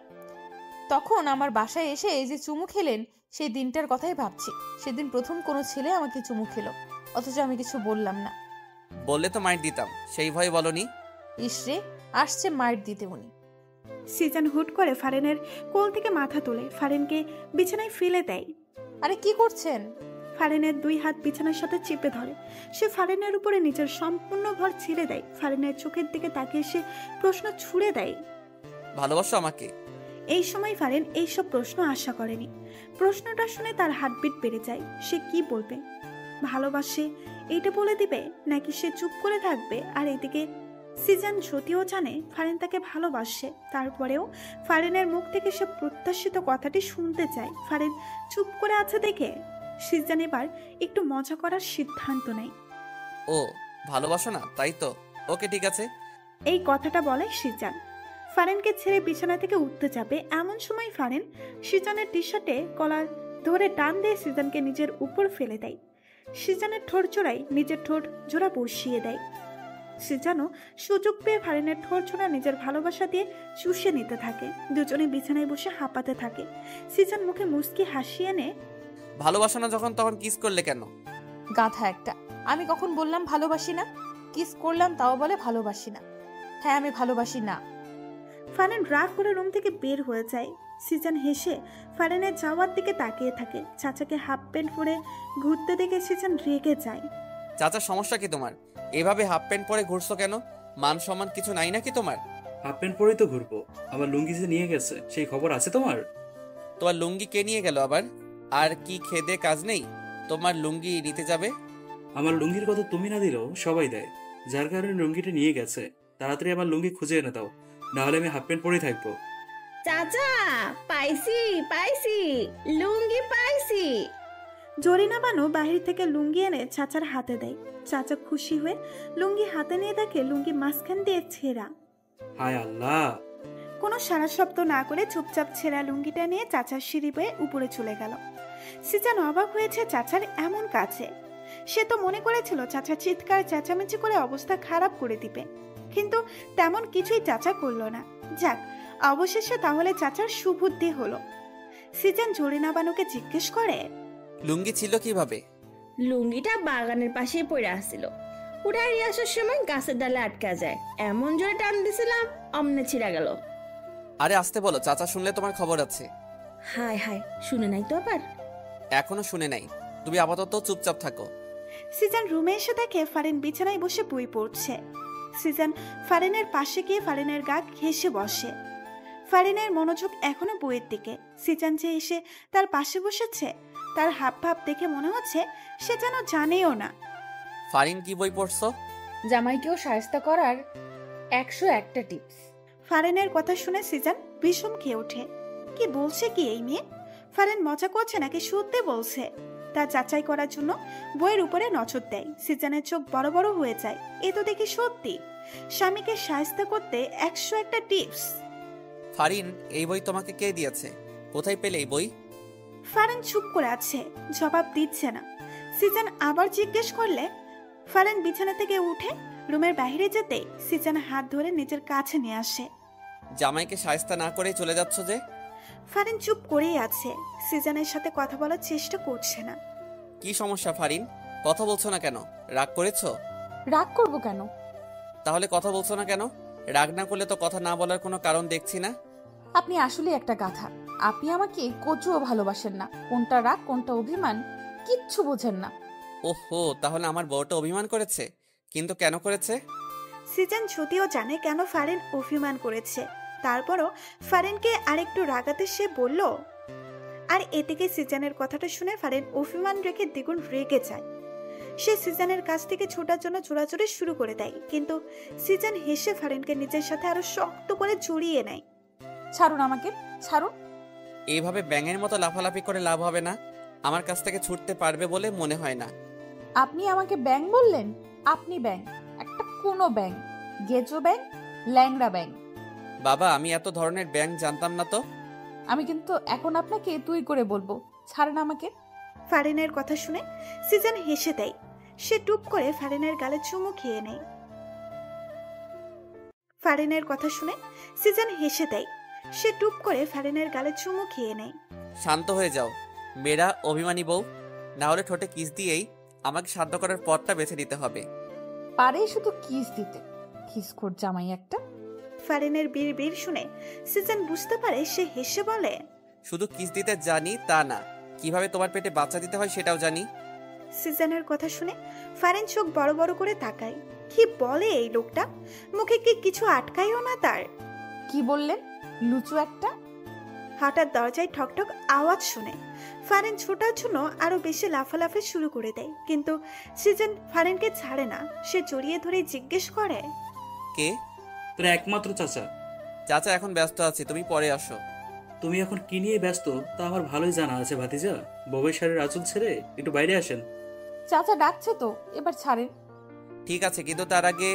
তখন আমার বাসায় এসে এই যে চুমু খেলেন, সেই দিনটার কথাই ভাবছি। সেদিন প্রথম কোনো ছেলে আমাকে চুমু খেলো, অথচ আমি কিছু বললাম না। বললে তো মাইর দিতাম, সেই ভয় বলনি। ইসরে, আসছে মাইর দিতে উনি। সিজান হুট করে ফারেনের কোল থেকে মাথা তোলে, ফারেনকে বিছানায় ফেলে দেয়। আরে কি করছেন? ফারেনের দুই হাত বিছানার সাথে চেপে ধরে। সে ফারেনের উপরে নিজের সম্পূর্ণ ভর ছেড়ে দেয়। ফারেনের চোখের দিকে তাকিয়ে সে প্রশ্ন ছুড়ে দেয়, ভালোবাসো আমাকে? এই সময় ফারেন এইসব প্রশ্ন আশা করেনি। প্রশ্নটা শুনে তার হার্টবিট বেড়ে যায়। সে কি বলবে? ভালোবাসে এইটা বলে দিবে, নাকি সে চুপ করে থাকবে? আর এদিকে সিজান যদিও জানে ফারেন তাকে ভালোবাসে, তারপরেও ফারেনের মুখ থেকে সে প্রত্যাশিত কথাটি শুনতে চায়। ফারেন চুপ করে আছে দেখে সিজান এবার একটু মজা করার সিদ্ধান্ত নেয়। ও ভালোবাসো না, তাই তো? ওকে, ঠিক আছে। এই কথাটা বলে সিজান। ফারেনকে ছেড়ে বিছানা থেকে উঠতে যাবে, এমন সময় ফারেন সিজানের টি শার্টে কলার ধরে টান দিয়ে সিজানকে নিজের উপর ফেলে দেয়। সিজানের ঠোঁট জোড়ায় নিজের ঠোঁট জোড়া বসিয়ে দেয়। সিজানও সুযোগ পেয়ে ফারেনের ঠোঁট জোড়া নিজের ভালোবাসা দিয়ে চুষে নিতে থাকে। দুজনে বিছানায় বসে হাঁপাতে থাকে। সিজান মুখে মুচকি হাসি এনে, ভালোবাসো না যখন তখন কিস করলে কেন? গাধা একটা। আমি কখন বললাম ভালোবাসি না? কিস করলাম তাও বলে ভালোবাসি না। হ্যাঁ, আমি ভালোবাসি না। ফারেন রাগ করে রুম থেকে বের হয়ে যায়। সিজান হেসে ফারেনের যাওয়ার দিকে তাকিয়ে থাকে। চাচাকে হাফ প্যান্ট পরে ঘুরতে দেখে সিজান রেগে যায়। চাচার সমস্যা কি তোমার? এভাবে হাফ প্যান্ট পরে ঘুরছো কেন? মান সম্মান কিছু নাই নাকি তোমার? হাফ প্যান্ট পরেই তো ঘুরবো। আমার লুঙ্গি যে নিয়ে গেছে সেই খবর আছে তোমার? তোমার লুঙ্গি কে নিয়ে গেল আবার? আর কি খেদে কাজ নেই তোমার লুঙ্গি নিতে যাবে? আমার লুঙ্গির কথা তুমি না দিলেও সবাই দেয়, যার কারণে লুঙ্গিটা নিয়ে গেছে। তাড়াতাড়ি আমার লুঙ্গি খুঁজে এনে দাও, নাহলে আমি হাফ প্যান্ট পরেই থাকবো। চাচা, পাইছি পাইছি, লুঙ্গি পাইছি। জরিনা বানু বাহির থেকে লুঙ্গি এনে চাচার হাতে দেয়। চাচা খুশি হয়ে লুঙ্গি হাতে নিয়ে দেখে লুঙ্গি মাঝখান দিয়ে ছেঁড়া। হায় আল্লাহ! কোনো সারা শব্দ না করে চুপচাপ ছেঁড়া লুঙ্গিটা নিয়ে চাচার সিঁড়ি বেয়ে উপরে চলে গেল। সিজান অবাক হয়েছে চাচার এমন কাছে। সে তো মনে করেছিল চাচা চিৎকার চেঁচামেচি করে অবস্থা খারাপ করে দিবে, কিন্তু তেমন কিছুই চাচা করলো না। যাক, অবশেষে তাহলে চাচার সুবুদ্ধি হলো। সিজান জরিনা বানুকে জিজ্ঞেস করে, লুঙ্গি ছিল কিভাবে? লুঙ্গিটা বাগানের পাশেই পড়ে আসছিল। উঠাই আসার সময় গাছের ডালে আটকা যায়, এমন জোরে টান দিছিলাম অমনে ছিঁড়া গেল। আরে আসতে বলো, চাচা শুনলে তোমার খবর আছে। হায় হায়, শুনে নাই তো আবার? এখনো শুনে নাই, তুমি আপাতত চুপচাপ থাকো। সিজান রুমে এসে দেখে ফারেন বিছানায় বসে বই পড়ছে। সিজান ফারেনের পাশে গিয়ে ফারেনের গা ঘেঁষে বসে। ফারেনের মনোযোগ এখনো বইয়ের দিকে। সিজান যে এসে তার পাশে বসেছে, তার হাব ভাব দেখে মনে হচ্ছে সে যেন জানেও না। ফারিন, কি বই পড়ছো? জামাইকেও শায়েস্তা করার 101টা টিপস। ফারেনের কথা শুনে সিজান ভীষণ খেয়ে ওঠে। কি বলছে কি এই মেয়ে? ফারেন মজা করছে নাকি সত্যি বলছে? তা যাচাই করার জন্য বইয়ের উপরে নজর দেয়। সিজানের চোখ বড় বড় হয়ে যায়। এ তো দেখি সত্যি। স্বামীকে শায়েস্তা করতে 101টা টিপস। ফারিন, এই বই তোমাকে কে দিয়েছে? কোথায় পেলে এই বই? ফারেন চুপ করে আছে, জবাব দিচ্ছে না। সিজান আবার জিজ্ঞেস করলে ফারেন বিছানা থেকে উঠে রুমের বাইরে যেতে সিজান হাত ধরে নিজের কাছে নিয়ে আসে। জামাইকে শায়েস্তা না করে চলে যাচ্ছ যে? ফারেন চুপ করেই আছে, সিজানের সাথে কথা বলার চেষ্টা করছে না। কি সমস্যা ফারিন? কথা বলছো না কেন? রাগ করেছো? রাগ করব কেন? তাহলে কথা বলছো না কেন? রাগ না করলে তো কথা না বলার কোনো কারণ দেখছি না। আপনি আসলে একটা গাধা। আপনি আমাকে কচুও ভালোবাসেন না। কোনটা রাগ কোনটা অভিমান কিচ্ছু বোঝেন না। ওহো, তাহলে আমার বউটা অভিমান করেছে? কিন্তু কেন করেছে? সিজান যদিও জানে কেন ফারেন অভিমান করেছে, তারপরও ফারেনকে আরেকটু রাগাতে সে বলল, আর এদিকে সিজানের কথাটা শুনে ফারিন অভিমান রেখে দ্বিগুণ রেগে যায়। সে সিজানের কাছ থেকে ছোটার জন্য চোরাচুরি শুরু করে দেয়, কিন্তু সিজান হেসে ফারিনকে নিজের সাথে আরো শক্ত করে জড়িয়ে নেয়। ছাড়ুন আমাকে, ছাড়ুন। এইভাবে ব্যাঙের মতো লাফালাফি করে লাভ হবে না। আমার কাছ থেকে ছুটতে পারবে বলে মনে হয় না। আপনি আমাকে ব্যাং বললেন? আপনি ব্যাং, একটা কোনো ব্যাং, গেজো ব্যাং, ল্যাংড়া ব্যাং। বাবা, আমি এত ধরনের ব্যাঙ জানতাম না তো। আমি কিন্তু এখন আপনাকে তুই করে বলবো, ছাড়েন আমাকে। ফারিনের কথা শুনে সিজান হেসে দেয়। সে টুপ করে ফারিনের গালে চুমু খেয়ে নেয়। ফারিনের কথা শুনে সিজান হেসে দেয়। সে টুপ করে ফারিনের গালে চুমু খেয়ে নেয়। শান্ত হয়ে যাও মেয়েরা, অভিমানী বউ। না হলে ঠোঁটে কিস দিয়েই আমাকে শান্ত করার পথটা বেছে নিতে হবে। পারে শুধু কিস দিতে, খিসখোর জামাই একটা। ফারিনের বিড় শুনে সিজান বুঝতে পারে। সে হেসে বলে, শুধু কিস দিতে জানি তা না, কিভাবে তোমার পেটে বাচ্চা দিতে হয় সেটাও জানি। সিজানের কথা শুনে ফারিন চোখ বড় বড় করে তাকায়। কি বলে এই লোকটা? মুখে কি কিছু আটকায়ও না তার? কি বললেন, লুচু একটা? হঠাৎ দরজায় ঠকঠক আওয়াজ শুনে ফারিন ছোটার জন্য আরো বেশি লাফালাফি শুরু করে দেয়, কিন্তু সিজন ফারিনকে ছাড়ে না। সে জড়িয়ে ধরে জিজ্ঞেস করে, কে? তোর একমাত্র চাচা। চাচা এখন ব্যস্ত আছে, তুমি পরে আসো। তুমি এখন কি নিয়ে ব্যস্ত তা আমার ভালোই জানা আছে ভাতিজা। বউয়ের শাড়ির আঁচল ছেড়ে একটু বাইরে আসেন। চাচা ডাকছে তো, এবার ছাড়েন। ঠিক আছে, কিন্তু তার আগে।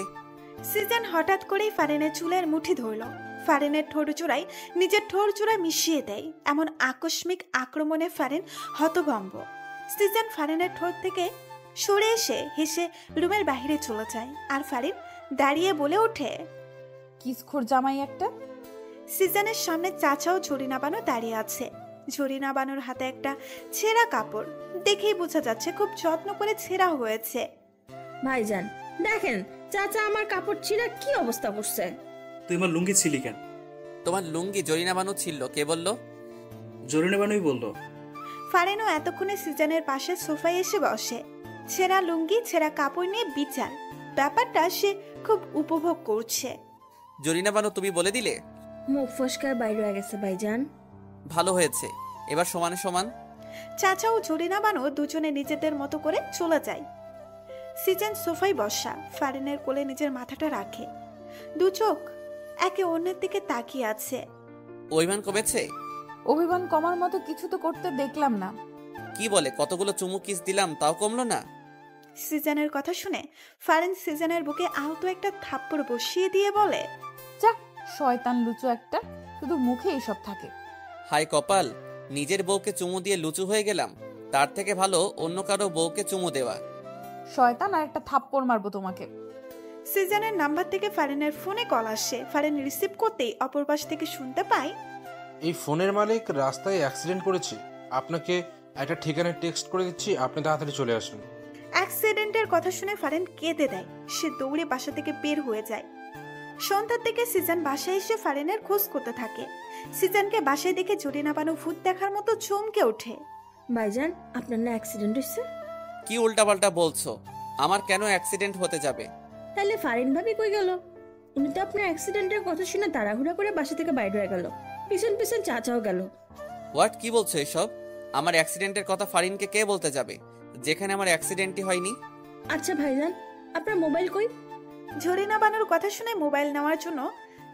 সিজন হঠাৎ করেই ফারিনের চুলের মুঠি ধরল। ফারিনের ঠোঁট চূড়ায় নিজের ঠোঁট চূড়া মিশিয়ে দেয়। এমন আকস্মিক আক্রমণে ফারিন হতভম্ব। সিজন ফারিনের ঠোঁট থেকে সরে এসে হেসে রুমের বাইরে চলে যায়। আর ফারিন দাঁড়িয়ে বলে ওঠে, কিসখোর জামাই একটা। সিজনের সামনে চাচাও ঝরিনা বানু দাঁড়িয়ে আছে। ঝরিনা বানুর হাতে একটা ছেঁড়া কাপড়, দেখেই বোঝা যাচ্ছে খুব যত্ন করে ছেঁড়া হয়েছে। ভাইজান দেখেন, চাচা আমার কাপড় ছিঁড়া কি অবস্থা করছে। তুই আমার লুঙ্গি ছিলি কেন? তোমার লুঙ্গি জরিনা বানু ছিল, কে বললো? জরিনা বানুই বললো। ফারিনও এতক্ষণে সিজনের পাশে সোফায় এসে বসে। ছেঁড়া লুঙ্গি ছেঁড়া কাপড় নিয়ে বিচার, ব্যাপারটা সে খুব উপভোগ করছে। জরিনা বানু তুমি বলে দিলে? মুখ ফসকার বাইরে হয়ে গেছে ভাইজান। ভালো হয়েছে, এবার সমানে সমান। চাচা ও জরিনা বানু দুজনে নিজেদের মতো করে চলে যায়। সিজন সোফায় বসা, ফারিনের কোলে নিজের মাথাটা রাখে। দু চোখ একে অন্যের দিকে তাকিয়ে আছে। অভিমান কমেছে? অভিমান কমার মতো কিছু তো করতে দেখলাম না। কি বলে, কতগুলো চুমু কিস দিলাম তাও কমলো না? সিজনের কথা শুনে ফারিন সিজনের বুকে আলতো একটা থাপ্পড় বসিয়ে দিয়ে বলে, যাক শয়তান লুচু একটা, শুধু মুখে এইসব থাকে। হাই কপাল, নিজের বউকে চুমু দিয়ে লুচু হয়ে গেলাম। তার থেকে ভালো অন্য কারো বউকে চুমু দেওয়া। শয়তান, আর একটা থাপ্পড় মারবো তোমাকে। সিজনের নাম্বার থেকে ফারিনের ফোনে কল আসে। ফারিন রিসিভ করতেই অপর পাশ থেকে শুনতে পায়, এই ফোনের মালিক রাস্তায় অ্যাক্সিডেন্ট করেছে, আপনাকে একটা ঠিকানায় টেক্সট করে দিচ্ছি, আপনি তাড়াতাড়ি চলে আসুন। অ্যাক্সিডেন্টের কথা শুনে ফারিন কেঁদে দেয়। সে দৌড়ে বাসা থেকে বের হয়ে যায়। সন্ধ্যার থেকে সিজন বাসায় এসে ফারিনের খোঁজ করতে থাকে। সিজনকে বাসায় দেখে জরিনা বানু ভূত দেখার মতো চমকে ওঠে। ভাইজান আপনার না অ্যাক্সিডেন্ট হয়েছে? কি উল্টাপাল্টা বলছো? আমার কেন অ্যাক্সিডেন্ট হতে যাবে? তাহলে ফারিন ভাবি কই গেল? উনি তো আপনার অ্যাক্সিডেন্টের কথা শুনে তাড়াহুড়া করে বাসা থেকে বাইরে হয়ে গেল, পিছন পিছন চাচাও গেল। হোয়াট, কি বলছো এসব? আমার অ্যাক্সিডেন্টের কথা ফারিনকে কে বলতে যাবে, যেখানে আমার অ্যাক্সিডেন্টই হয়নি? আচ্ছা ভাইজান, আপনার মোবাইল কই? ঝরিনা বানুর কথা শুনে মোবাইল নেওয়ার জন্য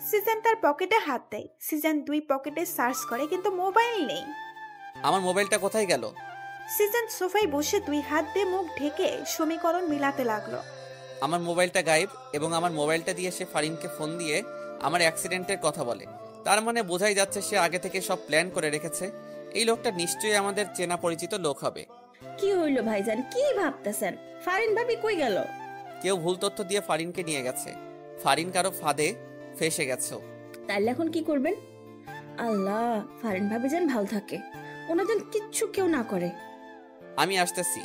সিজন তার পকেটে হাত দেয়। সিজন দুই পকেটে সার্চ করে, কিন্তু মোবাইল নেই। আমার মোবাইলটা কোথায় গেল? সিজন সোফায় বসে দুই হাত দিয়ে মুখ ঢেকে সমীকরণ মিলাতে লাগলো। আমার মোবাইলটা গায়েব, এবং আমার মোবাইলটা দিয়ে সে ফারিনকে ফোন দিয়ে আমার অ্যাক্সিডেন্টের কথা বলে। তার মানে বোঝাই যাচ্ছে সে আগে থেকে সব প্ল্যান করে রেখেছে। এই লোকটা নিশ্চয়ই আমাদের চেনা পরিচিত লোক হবে। কি হইলো ভাইজান, কি ভাবতেছেন? ফারিন ভাবি কই গেল? কেউ ভুল তথ্য দিয়ে ফারিনকে নিয়ে গেছে। ফারিন কারো ফাঁদে ফেসে গেছে। তাইলে এখন কি করবেন? আল্লাহ, ফারিন ভাবি যেন ভালো থাকে, ওনাদের কিচ্ছু কেউ না করে। আমি আসতেছি।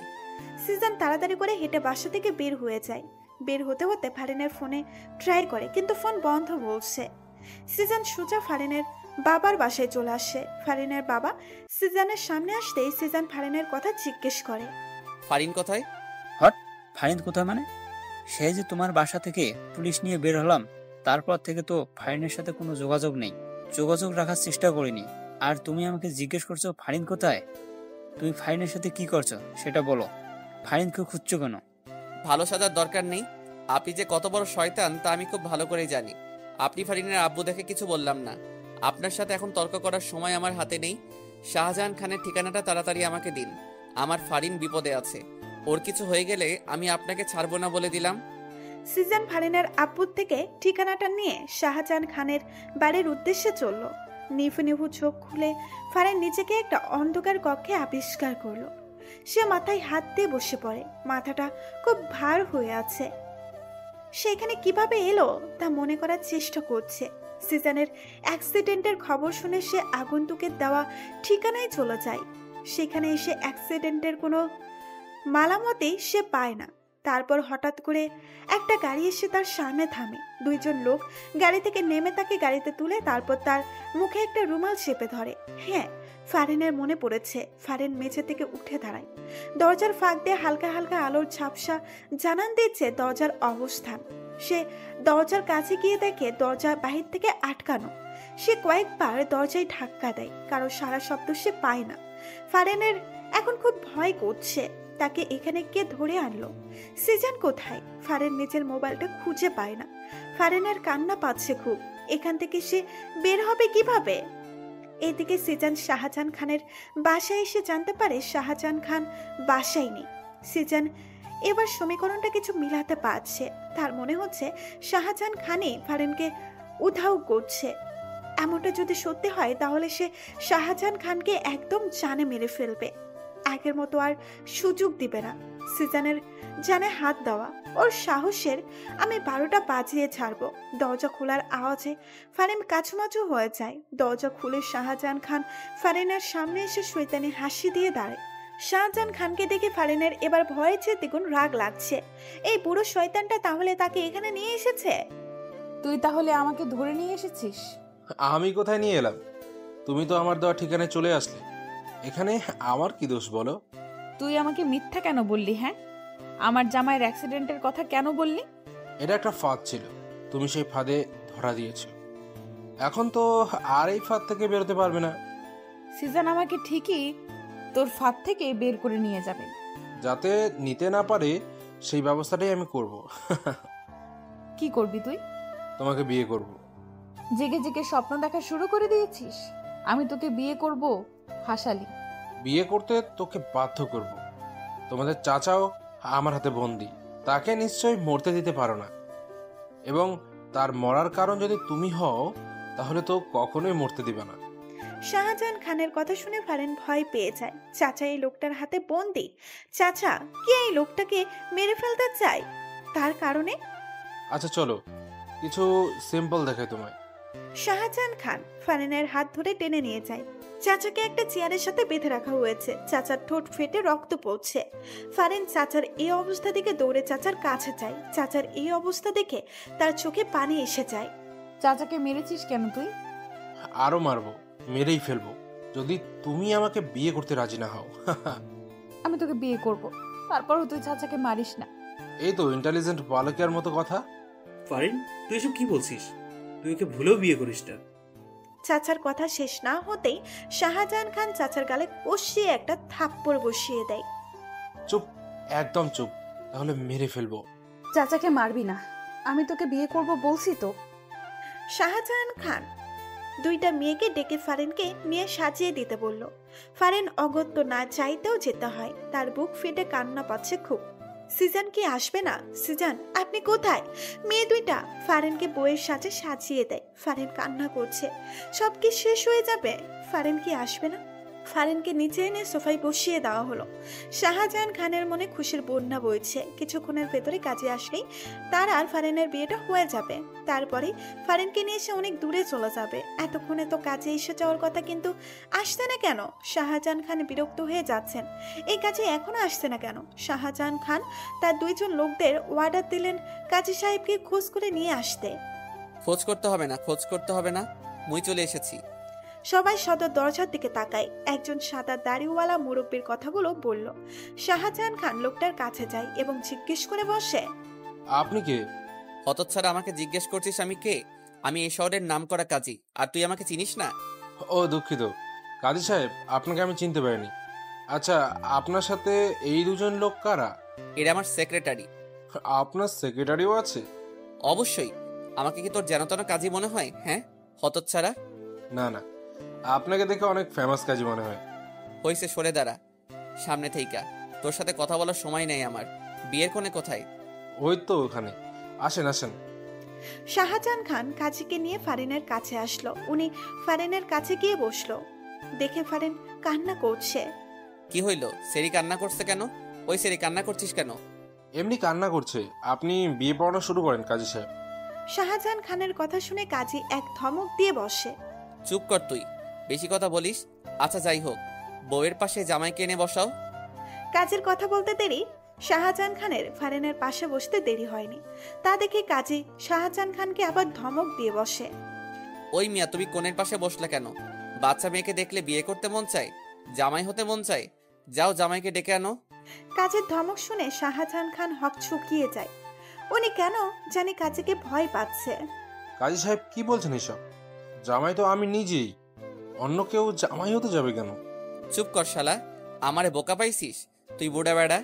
সিজন তাড়াতাড়ি করে হেঁটে বাসা থেকে বের হয়ে যায়। বের হতে হতে ফারিনের ফোনে ট্রাই করে, কিন্তু ফোন বন্ধ বলছে। সিজন সোজা ফারিনের বাবার বাসায় চলে আসে। ফারিনের বাবা সিজনের সামনে আসতেই সিজন ফারিনের কথা জিজ্ঞেস করে, ফারিন কোথায়? হট, ফারিন কোথায় মানে? সে যে তোমার বাসা থেকে পুলিশ নিয়ে বের হলাম, তারপর থেকে তো ফারিনের সাথে কোনো যোগাযোগ নেই। যোগাযোগ রাখার চেষ্টা করিনি, আর তুমি আমাকে জিজ্ঞেস করছো ফারিন কোথায়? তুমি ফারিনের সাথে কি করছো সেটা বলো। ফারিনকে খুঁজছো কেন? ভালো সাজার দরকার নেই। আপনি যে কত বড় শয়তান তা আমি খুব ভালো করেই জানি। আপনি ফারিনের আব্বু দেখে কিছু বললাম না। আপনার সাথে এখন তর্ক করার সময় আমার হাতে নেই। শাহজাহান খানের ঠিকানাটা তাড়াতাড়ি আমাকে দিন। আমার ফারিন বিপদে আছে। ওর কিছু হয়ে গেলে আমি আপনাকে ছাড়বো না বলে দিলাম। সিজন ফারিনের আব্বুর থেকে ঠিকানাটা নিয়ে শাহজাহান খানের বাড়ির উদ্দেশ্যে চলল। নিভু নিভু চোখ খুলে ফারিন নিজেকে একটা অন্ধকার কক্ষে আবিষ্কার করলো। সে মাথায় হাত দিয়ে বসে পড়ে। মাথাটা খুব ভার হয়ে আছে। সে এখানে কিভাবে এলো তা মনে করার চেষ্টা করছে। সিজনের অ্যাক্সিডেন্টের খবর শুনে সে আগন্তুকের দেওয়া ঠিকানায় চলে যায়। সেখানে এসে অ্যাক্সিডেন্টের কোনো মালামতেই সে পায় না। তারপর হঠাৎ করে একটা গাড়ি এসে তার সামনে থামে। দুইজন লোক গাড়ি থেকে নেমে তাকে গাড়িতে তুলে তারপর তার মুখে একটা রুমাল চেপে ধরে। হ্যাঁ, ফারিনের মনে পড়েছে। ফারিন মেঝে থেকে উঠে দাঁড়ায়। দরজার ফাঁক দিয়ে হালকা হালকা আলোর ঝাপসা জানান দিচ্ছে দরজার অবস্থান। সে দরজার কাছে গিয়ে দেখে দরজা বাহির থেকে আটকানো। সে কয়েকবার দরজায় ধাক্কা দেয়, কারো সারা শব্দ সে পায় না। ফারিনের এখন খুব ভয় করছে। তাকে এখানে কে ধরে আনলো? সিজন কোথায়? ফারিন নিজের মোবাইলটা খুঁজে পায় না। ফারিনের কান্না পাচ্ছে খুব। এখান থেকে সে বের হবে কিভাবে? এদিকে সিজন শাহজাহান খানের বাসায় এসে জানতে পারে শাহজাহান খান বাসায় নেই। সিজন এবার সমীকরণটা কিছু মিলাতে পারছে। তার মনে হচ্ছে শাহজাহান খানই ফারিনকে উধাও করছে। এমনটা যদি সত্যি হয় তাহলে সে শাহজাহান খানকে একদম জানে মেরে ফেলবে। আগের মতো আর সুযোগ দিবে না। সিজনের জানে হাত দেওয়া ওর সাহসের আমি 12টা বাজিয়ে ছাড়বো। দরজা খোলার আওয়াজে ফারিন কাছুমাচু হয়ে যায়। দরজা খুলে শাহজাহান খান ফারিনের সামনে এসে শয়তানি হাসি দিয়ে দাঁড়ায়। শাহজাহান খানকে দেখে ফারিনের এবার ভয়ের চেয়ে দ্বিগুণ রাগ লাগছে। এই বুড়ো শয়তানটা তাহলে তাকে এখানে নিয়ে এসেছে। তুই তাহলে আমাকে ধরে নিয়ে এসেছিস? আমি কোথায় নিয়ে এলাম? তুমি তো আমার দেওয়া ঠিকানায় চলে আসলে। এখানে আমার কি দোষ বলো? তুই আমাকে মিথ্যা কেন বললি? হ্যাঁ, আমার জামাইয়ের অ্যাক্সিডেন্টের কথা কেন বললি? এটা একটা ফাঁদ ছিল, তুমি সেই ফাঁদে ধরা দিয়েছো। এখন তো আর এই ফাঁদ থেকে বেরোতে পারবে না। সিজন আমাকে ঠিকই তোর ফাঁদ থেকে বের করে নিয়ে যাবে। যাতে নিতে না পারে সেই ব্যবস্থাটাই আমি করব। কি করবি তুই? তোমাকে বিয়ে করব। জেগে জেগে স্বপ্ন দেখা শুরু করে দিয়েছিস? আমি তোকে বিয়ে করব? হাসালি। বিয়ে করতে তোকে বাধ্য করব। তোমাদের চাচাও আমার হাতে বন্দি, তাকে নিশ্চয়ই মরতে দিতে পারো না। এবং তার মরার কারণ যদি তুমি হও তাহলে তো কখনোই মরতে দিবে না। শাহজাহান খানের কথা শুনে ফারিন ভয় পেয়ে যায়। চাচা এই লোকটার হাতে বন্দি। চাচা কি এই লোকটাকে মেরে ফেলতে চায়? তার কারণে আচ্ছা চলো কিছু সিম্পল দেখাই তোমায়। শাহজাহান খান ফারিনের হাত ধরে টেনে নিয়ে যায়। চাচাকে একটা চেয়ারের সাথে বেঁধে রাখা হয়েছে। চাচার ঠোঁট ফেটে রক্ত পড়ছে। ফারিন চাচার এই অবস্থা দেখে দৌড়ে চাচার কাছে যায়। চাচার এই অবস্থা দেখে তার চোখে পানি এসে যায়। চাচাকে মেরেছিস কেন তুই? আরো মারবো, মেরেই ফেলবো যদি তুমি আমাকে বিয়ে করতে রাজি না হও। আমি তোকে বিয়ে করব, তারপরও তুই চাচাকে মারিস না। এই তো ইন্টেলিজেন্ট বালকের মতো কথা। ফারিন, তুই এসব কি বলছিস? তুই ওকে ভুলেও বিয়ে করিস না। চাচার কথা শেষ না হতেই শাহজাহান খান চাচার গালে কষিয়ে একটা থাপ্পড় বসিয়ে দেয়। চুপ, একদম চুপ, তাহলে মেরে ফেলবো। চাচাকে মারবি না, আমি তোকে বিয়ে করব বলছি তো। শাহজাহান খান দুইটা মেয়েকে ডেকে ফারিনকে নিয়ে সাজিয়ে দিতে বলল। ফারিন অগত্য না চাইতেও যেতে হয়। তার বুক ফেটে কান্না পাচ্ছে খুব। সিজন কি আসবে না? সিজন আপনি কোথায়? মেয়ে দুইটা ফারিনকে বইয়ের সাজে সাজিয়ে দেয়। ফারিন কান্না করছে। সব কি শেষ হয়ে যাবে? ফারিন কি আসবে না? ফারিনকে নিচে এনে সোফায় বসিয়ে দেওয়া হলো। শাহজাহান খানের মনে খুশির বন্যা বইছে। কিছুক্ষণের ভেতরে কাজে আসলেই তার আর ফারিনের বিয়েটা হয়ে যাবে। তারপরে ফারিনকে নিয়ে এসে অনেক দূরে চলে যাবে। এতক্ষণে তো কাজে এসে যাওয়ার কথা, কিন্তু আসছে না কেন? শাহজাহান খান বিরক্ত হয়ে যাচ্ছেন। এই কাজে এখনো আসছে না কেন? শাহজাহান খান তার দুইজন লোকদের অর্ডার দিলেন কাজী সাহেবকে খোঁজ করে নিয়ে আসতে। খোঁজ করতে হবে না, খোঁজ করতে হবে না, মুই চলে এসেছি। সবাই সদর দরজার দিকে তাকায়। একজন সাদা দাড়িওয়ালা মুরব্বীর কথাগুলো বলল। শাহজাহান খান লোকটার কাছে যায় এবং জিজ্ঞেস করে বসে, আপনি কে? হতচ্ছাড়া, আমাকে জিজ্ঞেস করছিস আমি কে? আমি এই শহরের নামকরা কাজী, আর তুই আমাকে চিনিস না? ও দুঃখিত, কাজী সাহেব, আপনাকে আমি চিনতে পারিনি। আচ্ছা, আপনার সাথে এই দুজন লোক কারা? এরা আমার সেক্রেটারি। আপনার সেক্রেটারিও আছে? অবশ্যই। আমাকে কি তোর যেনতেন কাজী মনে হয়? হ্যাঁ, হতচ্ছাড়া। না না, আপনাকে দেখে অনেক ফেমাস কাজী মনে হয়। হইছে, সরে দাঁড়া সামনে থেইকা। তোর সাথে কথা বলার সময় নেই আমার। বিয়ের কোণে কোথায়? ওই তো ওখানে। আসেন আসেন। শাহজাহান খান কাজীকে নিয়ে ফারিনের কাছে আসলো। উনি ফারিনের কাছে গিয়ে বসলো। দেখে ফারিন কান্না করছে। কি হইল? সেরি কান্না করছে কেন? ওই সেরি কান্না করছিস কেন? এমনি কান্না করছে। আপনি বিয়ে পড়ানো শুরু করেন কাজী সাহেব। শাহজাহান খানের কথা শুনে কাজী এক ধমক দিয়ে বসে। চুপ কর তুই, বেশি কথা বলিস। আচ্ছা যাই হোক, বউয়ের পাশে জামাইকে এনে বসাও। কাজীর কথা বলতে দেরি শাহজাহান খানের ফারিনের পাশে বসতে দেরি হয়নি। তা দেখে কাজী শাহজাহান খানকে আবার ধমক দিয়ে বসে। ওই মিয়া, তুমি কোণের পাশে বসলে কেন? বাচ্চা মেয়েকে দেখলে বিয়ে করতে মন চায়, জামাই হতে মন চায়। যাও জামাইকে ডেকে আনো। কাজীর ধমক শুনে শাহজাহান খান হক চুকিয়ে যায়। উনি কেন জানি কাজীকে ভয় পাচ্ছে। কাজী সাহেব কি বলছেন এসব? জামাই তো আমি নিজেই, অন্য কেউ জামাই হতে যাবে কেন? চুপ কর শালা, আমারে বোকা পাইছিস তুই? বুড়া বেড়া,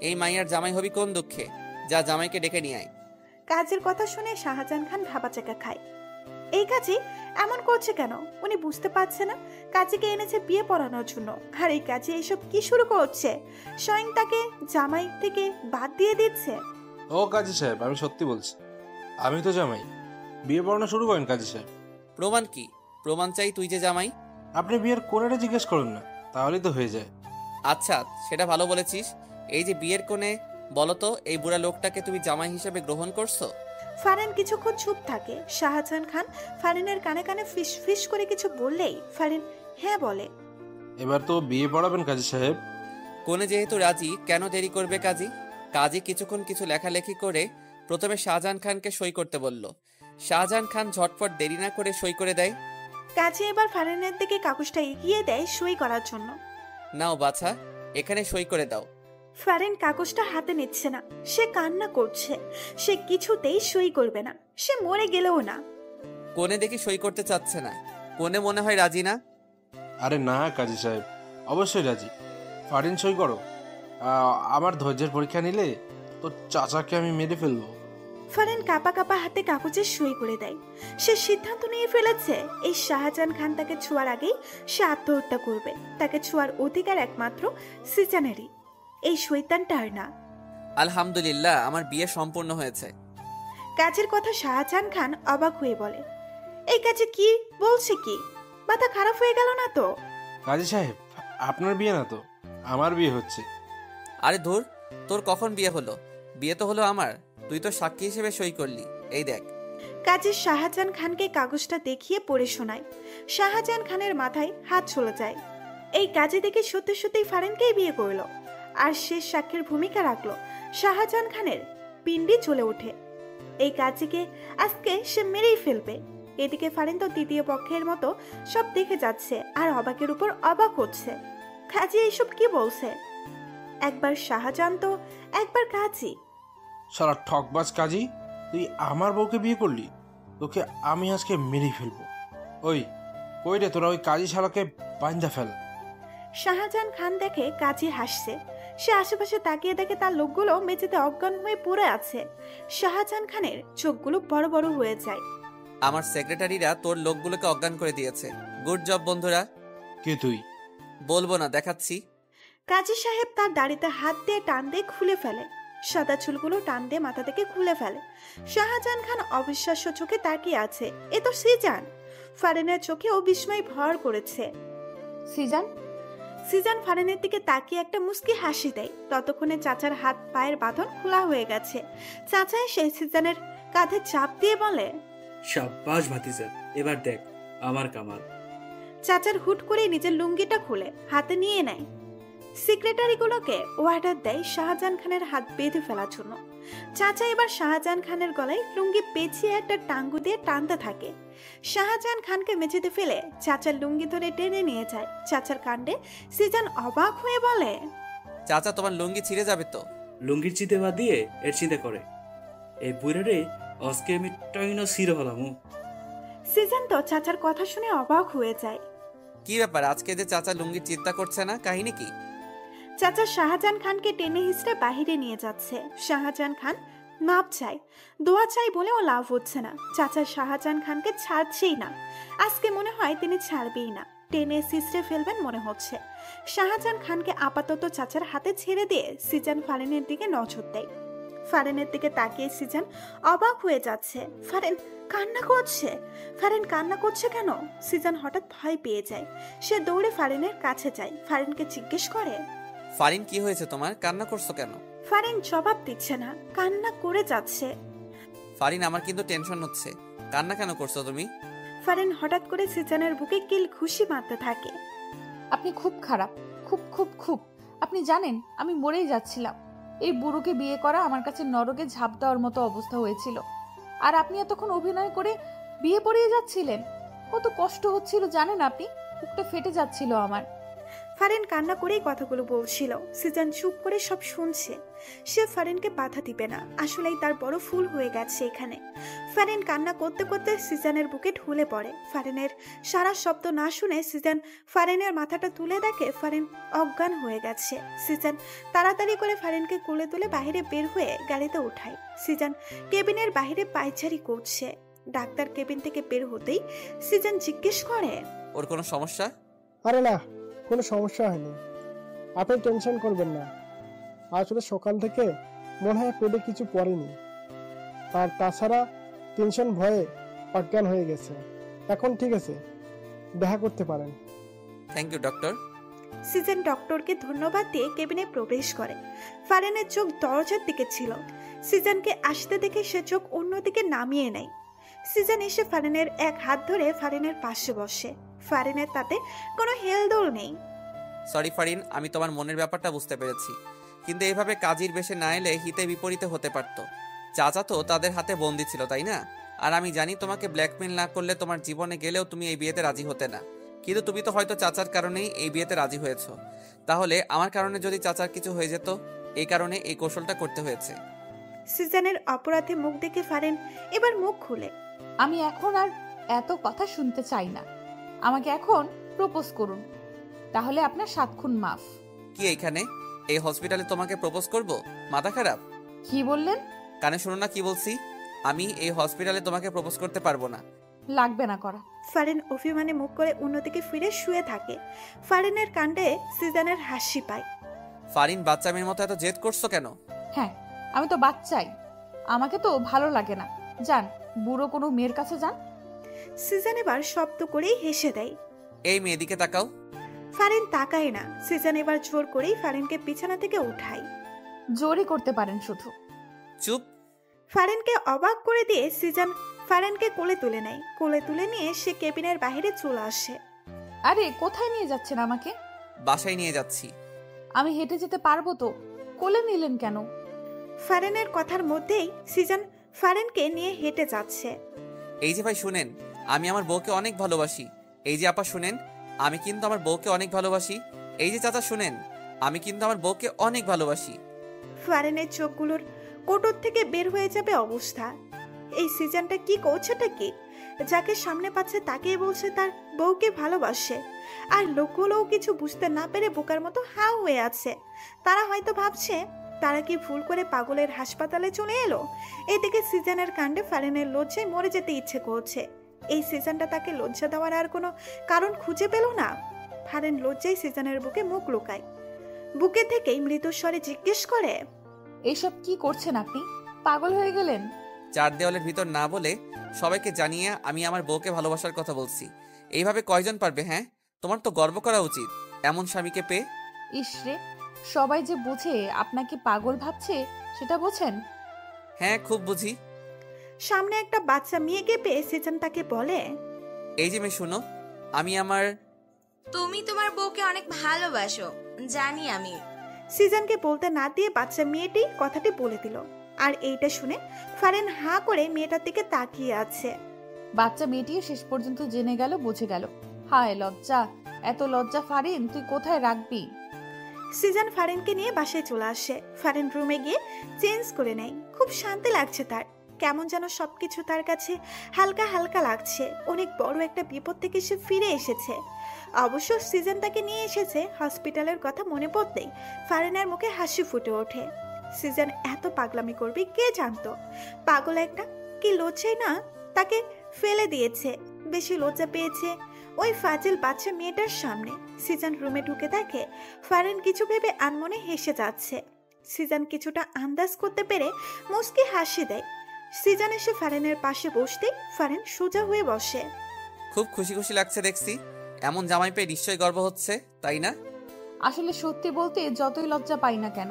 এই মাইয়ার জামাই হবি কোন দুঃখে? যা জামাইকে ডেকে নিয়ে আয়। কাজীর কথা শুনে শাহজাহান খান ভাবাচাকা খায়। এই কাজী এমন করছে কেন? উনি বুঝতে পারছে না কাজীকে এনেছে বিয়ে পড়ানোর জন্য, আর এই কাজী এইসব কি শুরু করছে? স্বয়ং তাকে জামাই থেকে বাদ দিয়ে দিচ্ছে। ও কাজী সাহেব, আমি সত্যি বলছি, আমি তো জামাই। বিয়ে পড়ানো শুরু করেন কাজী সাহেব। প্রমাণ কি? প্রমাণ চাই তুই যে জামাই। আপনি বিয়ের কোণেটা জিজ্ঞেস করুন না, তাহলেই তো হয়ে যায়। আচ্ছা, সেটা ভালো বলেছিস। এই যে বিয়ের কোণে, বলো তো এই বুড়া লোকটাকে তুমি জামাই হিসেবে গ্রহণ করছো? ফারিন কিছুক্ষণ চুপ থাকে। শাহজাহান খান ফারিনের কানে কানে ফিস ফিস করে কিছু বললেই ফারিন হ্যাঁ বলে। এবার তো বিয়ে পড়াবেন কাজী সাহেব। কোণে যেহেতু রাজি, কেন দেরি করবে কাজী? কাজী কিছুক্ষণ কিছু লেখালেখি করে প্রথমে শাহজাহান খানকে সই করতে বলল। শাহজাহান খান ঝটপট দেরি না করে সই করে দেয়। কাজী এবার ফারিনের দিকে কাগজটা এগিয়ে দেয় সই করার জন্য। নাও বাছা, এখানে সই করে দাও। ফারিন কাগজটা হাতে নিচ্ছে না। সে কান্না করছে। সে কিছুতেই সই করবে না, সে মরে গেলেও না। কোণে দেখি সই করতে চাচ্ছে না। কোণে মনে হয় রাজি না। আরে না কাজী সাহেব, অবশ্যই রাজি। ফারিন সই করো। আমার ধৈর্যের পরীক্ষা নিলে তো চাচাকে আমি মেরে ফেলবো। ফারিন কাপা কাপা হাতে কাগজে সই করে দেয়। সে সিদ্ধান্ত নিয়ে ফেলেছে এই শাহজাহান খান তাকে ছোঁয়ার আগেই সে আত্মহত্যা করবে। তাকে ছোঁয়ার অধিকার একমাত্র সিজানেরই, এই শয়তানটার না। আলহামদুলিল্লাহ, আমার বিয়ে সম্পূর্ণ হয়েছে। কাজের কথা শাহজাহান খান অবাক হয়ে বলে। এই কাজে কি বলছে? কি মাথা খারাপ হয়ে গেল না তো? কাজী সাহেব, আপনার বিয়ে না তো, আমার বিয়ে হচ্ছে। আরে ধুর, তোর কখন বিয়ে হলো? বিয়ে তো হলো আমার, তুই তো সাক্ষী হিসেবে সই করলি। এই দেখ। কাজী শাহজাহান খানকে কাগজটা দেখিয়ে পড়ে শোনায়। শাহজাহান খানের মাথায় হাত চলে যায়। এই কাজে দেখে সত্যি সত্যি ফারিনকেই বিয়ে করলো আর শেষ সাক্ষীর ভূমিকা রাখলো। শাহজাহান খানের পিণ্ডি চলে ওঠে। এই কাজীকে আজকে সে মেরেই ফেলবে। এদিকে ফারিন তো দ্বিতীয় পক্ষের মতো সব দেখে যাচ্ছে আর অবাকের উপর অবাক হচ্ছে। কাজী এইসব কি বলছে? একবার শাহজাহান তো একবার কাজী। সারা ঠকবাজ কাজী, তুই আমার বউকে বিয়ে করলি? তোকে আমি আজকে মেরেই ফেলবো। ওই কই রে তোরা? ওই কাজী শালাকে বাইন্ধা ফেল। শাহজাহান খান দেখে কাজী হাসছে। সে আশেপাশে তাকিয়ে দেখে তার লোকগুলো মেঝেতে অজ্ঞান হয়ে পড়ে আছে। শাহজাহান খানের চোখগুলো বড় বড় হয়ে যায়। আমার সেক্রেটারিরা তোর লোকগুলোকে অজ্ঞান করে দিয়েছে। গুড জব বন্ধুরা। কে তুই? বলবো না, দেখাচ্ছি। কাজী সাহেব তার দাড়িতে হাত দিয়ে টান দিয়ে খুলে ফেলে। সাদা চুলগুলো টান দিয়ে মাথা থেকে খুলে ফেলে। শাহজাহান খান অবিশ্বাস্য চোখে তাকিয়ে আছে। এ তো সিজান। ফারিনের চোখেও বিস্ময় ভর করেছে। সিজান? সিজান ফারিনের দিকে তাকিয়ে একটা মুস্কি হাসি দেয়। ততক্ষণে চাচার হাত পায়ের বাঁধন খোলা হয়ে গেছে। চাচা এসে সিজানের কাঁধে চাপ দিয়ে বলে, শাবাশ ভাতিজা, এবার দেখ আমার কামাল। চাচার হুট করে নিজের লুঙ্গিটা খুলে হাতে নিয়ে নেয়। সেক্রেটারিগুলোকে অর্ডার দেয় শাহজাহান খানের হাত বেঁধে ফেলার জন্য। চাচা এবার শাহজাহান খানের গলায় লুঙ্গি পেঁচিয়ে একটা টাঙ্গু দিয়ে টানতে থাকে। শাহজাহান খানকে মেঝেতে ফেলে চাচার লুঙ্গি ধরে টেনে নিয়ে যায়। চাচার কাণ্ডে সিজান অবাক হয়ে বলে, চাচা তোমার লুঙ্গি ছিঁড়ে যাবে তো। লুঙ্গির চিন্তা বাদ দিয়ে এর চিন্তা করে। এই বুড়ে রে আজকে আমি টাইনা সিরে হলাম। সিজান তো চাচার কথা শুনে অবাক হয়ে যায়। কি ব্যাপার, আজকে যে চাচা লুঙ্গির চিন্তা করছে না, কাহিনী কি? চাচা শাহজাহান খানকে টেনে হিসড়ে বাহিরে নিয়ে যাচ্ছে। শাহজাহান খান মাপ চাই, দোয়া চাই বলেও লাভ হচ্ছে না। চাচা শাহজাহান খানকে ছাড়ছেই না। আজকে মনে হয় তিনি ছাড়বেই না, টেনে সিসড়ে ফেলবেন মনে হচ্ছে। শাহজাহান খানকে আপাতত চাচার হাতে ছেড়ে দিয়ে সিজান ফারিনের দিকে নজর দেয়। ফারিনের দিকে তাকিয়ে সিজান অবাক হয়ে যাচ্ছে। ফারিন কান্না করছে। ফারিন কান্না করছে কেন? সিজান হঠাৎ ভয় পেয়ে যায়। সে দৌড়ে ফারিনের কাছে যায়, ফারিনকে জিজ্ঞেস করে, ফারিন কি হয়েছে তোমার, কান্না করছো কেন? ফারিন জবাব দিচ্ছে না, কান্না করে যাচ্ছে। ফারিন আমার কিন্তু টেনশন হচ্ছে, কান্না কেন করছো তুমি? ফারিন হঠাৎ করে সিজানের বুকে কিল ঘুষি মারতে থাকে। আপনি খুব খারাপ, খুব খুব খুব। আপনি জানেন আমি মরেই যাচ্ছিলাম। এই বুড়োকে বিয়ে করা আমার কাছে নরকে ঝাঁপ দেওয়ার মতো অবস্থা হয়েছিল। আর আপনি এতক্ষণ অভিনয় করে বিয়ে পড়িয়ে যাচ্ছিলেন। কত কষ্ট হচ্ছিল জানেন আপনি? বুকটা ফেটে যাচ্ছিল আমার। ফারিন কান্না করেই কথাগুলো বলছিল। সিজান চুপ করে সব শুনছে। সে ফারিনকে বাধা দিবে না, আসলেই তার বড় ফুল হয়ে গেছে এখানে। ফারিন কান্না করতে করতে সিজানের বুকে ঢুলে পড়ে। ফারিনের সারা শব্দ না শুনে সিজান ফারিনের মাথাটা তুলে দেখে ফারিন অজ্ঞান হয়ে গেছে। সিজান তাড়াতাড়ি করে ফারিনকে কোলে তুলে বাইরে বের হয়ে গাড়িতে উঠায়। সিজান কেবিনের বাইরে পায়চারি করছে। ডাক্তার কেবিন থেকে বের হতেই সিজান জিজ্ঞেস করে, ওর কোনো সমস্যা? আরে না, কোনো সমস্যা হয়নি, আপনি টেনশন করবেন না। আসলে সকাল থেকে মনে হয় পেটে কিছু পড়েনি, আর তাছাড়া টেনশন ভয়ে অজ্ঞান হয়ে গেছে। এখন ঠিক আছে, দেখা করতে পারেন। Thank you doctor. সিজন ডক্টরকে ধন্যবাদ দিয়ে কেবিনে প্রবেশ করে। ফারিনের চোখ দরজার দিকে ছিল। সিজনকে আসতে দেখে সে চোখ অন্যদিকে নামিয়ে নেয়। সিজন এসে ফারিনের এক হাত ধরে ফারিনের পাশে বসে। ফারিনের তাতে কোনো হেলদোল নেই। সরি ফারিন, আমি তোমার মনের ব্যাপারটা বুঝতে পেরেছি, কিন্তু এইভাবে কাজীর বেশে না এলে হিতে বিপরীতে হতে পারত। চাচা তো তাদের হাতে বন্দি ছিল, তাই না? আর আমি জানি তোমাকে ব্ল্যাকমেল না করলে তোমার জীবনে গেলেও তুমি এই বিয়েতে রাজি হতে না, কিন্তু তুমি তো হয়তো চাচার কারণেই এই বিয়েতে রাজি হয়েছো। তাহলে আমার কারণে যদি চাচার কিছু হয়ে যেত, এই কারণে এই কৌশলটা করতে হয়েছে। সিজনের অপরাধে মুখ দেখে ফারিন এবার মুখ খুলে, আমি এখন আর এত কথা শুনতে চাই না। আমাকে এখন প্রপোজ করুন, তাহলে আপনার 7 খুন মাফ। কি এইখানে এই হসপিটালে তোমাকে প্রপোজ করব? মাথা খারাপ? কি বললেন? কানে শোনো না কি বলছি? আমি এই হসপিটালে তোমাকে প্রপোজ করতে পারবো না। লাগবে না করা। ফারিন অভিমানে মুখ করে অন্যদিকে ফিরে শুয়ে থাকে। ফারিনের কাণ্ডে সিজনের হাসি পায়। ফারিন, বাচ্চা মেয়ের মতো এত জেদ করছো কেন? হ্যাঁ, আমি তো বাচ্চাই, আমাকে তো ভালো লাগে না। যান, বুড়ো কোনো মেয়ের কাছে যান। সিজন এবার শব্দ করেই হেসে দেয়। এই মেয়েদিকে তাকাও। ফারিন তাকায় না। সিজন এবার জোর করেই ফারিনকে বিছানা থেকে উঠায়। জোরই করতে পারেন শুধু। চুপ। ফারিনকে অবাক করে দিয়ে সিজন ফারিনকে কোলে তুলে নেয়। কোলে তুলে নিয়ে সে কেবিনের বাইরে চলে আসে। আরে কোথায় নিয়ে যাচ্ছেন আমাকে? বাসায় নিয়ে যাচ্ছি। আমি হেঁটে যেতে পারবো তো, কোলে নিলেন কেন? ফারিনের কথার মধ্যেই সিজন ফারিনকে নিয়ে হেঁটে যাচ্ছে। এই যে ভাই শুনেন, আমি আমার বউকে অনেক ভালোবাসি। এই যে আপা শুনেন, আমি কিন্তু আমার বউকে অনেক ভালোবাসি। এই যে চাচা শুনেন, আমি কিন্তু আমার বউকে অনেক ভালোবাসি। ফারিনের চোখগুলোর কোটর থেকে বের হয়ে যাবে অবস্থা। এই সিজনটা কি করছেটা কি? যাকে সামনে পাচ্ছে তাকেই বলছে তার বউকে ভালোবাসে, আর লোকগুলোও কিছু বুঝতে না পেরে বোকার মতো হাও হয়ে আছে। তারা হয়তো ভাবছে তারা কি ভুল করে পাগলের হাসপাতালে চলে এলো। এদিকে সিজনের কাণ্ডে ফারিনের লজ্জায় মরে যেতে ইচ্ছে করছে। এই সিজনটা তাকে লজ্জা দেওয়ার আর কোনো কারণ খুঁজে পেল না। ফারিন লজ্জায় সিজনের বুকে মুখ লুকায়। বুকে থেকেই মৃদুস্বরে জিজ্ঞেস করে, এইসব কি করছেন আপনি? পাগল হয়ে গেলেন? 4 দেওয়ালের ভিতর না বলে সবাইকে জানিয়ে আমি আমার বউকে ভালোবাসার কথা বলছি। এইভাবে কয়জন পারবে? হ্যাঁ, তোমার তো গর্ব করা উচিত এমন স্বামীকে পেয়ে। ইসরে, সবাই যে বুঝে আপনাকে পাগল ভাবছে সেটা বোঝেন? হ্যাঁ, খুব বুঝি। সামনে একটা বাচ্চা মেয়েকে পেয়ে সিজন তাকে বলে, এই যে মেয়ে শুনো, আমি আমার তুমি তোমার বউকে অনেক ভালোবাসো, জানি আমি। সিজনকে বলতে না দিয়ে বাচ্চা মেয়েটি কথাটি বলে দিল। আর এইটা শুনে ফারিন হাঁ করে মেয়েটার দিকে তাকিয়ে আছে। বাচ্চা মেয়েটিও শেষ পর্যন্ত জেনে গেল, বুঝে গেল। হায় লজ্জা, এত লজ্জা ফারিন তুই কোথায় রাখবি? সিজন ফারিনকে নিয়ে বাসায় চলে আসে। ফারিন রুমে গিয়ে চেঞ্জ করে নেয়। খুব শান্তি লাগছে তার। কেমন যেন সবকিছু তার কাছে হালকা হালকা লাগছে। অনেক বড় একটা বিপদ থেকে সে ফিরে এসেছে। অবশ্য সিজন তাকে নিয়ে এসেছে হসপিটালের কথা মনে পড়তেই ফারিনের মুখে হাসি ফুটে ওঠে। সিজন এত পাগলামি করবে কে জানতো। পাগল একটা, কি লজ্জাই না তাকে ফেলে দিয়েছে। বেশি লজ্জা পেয়েছে ওই ফাজিল বাচ্চা মেয়েটার সামনে। সিজন রুমে ঢুকে দেখে ফারিন কিছু ভেবে আনমনে হেসে যাচ্ছে। সিজন কিছুটা আন্দাজ করতে পেরে মুস্কি হাসি দেয়। সিজন এসে ফারিনের পাশে বসতেই ফারিন সোজা হয়ে বসে। খুব খুশি খুশি লাগছে দেখছি। এমন জামাই পেয়ে নিশ্চয়ই গর্ব হচ্ছে, তাই না? আসলে সত্যি বলতে যতই লজ্জা পাই না কেন,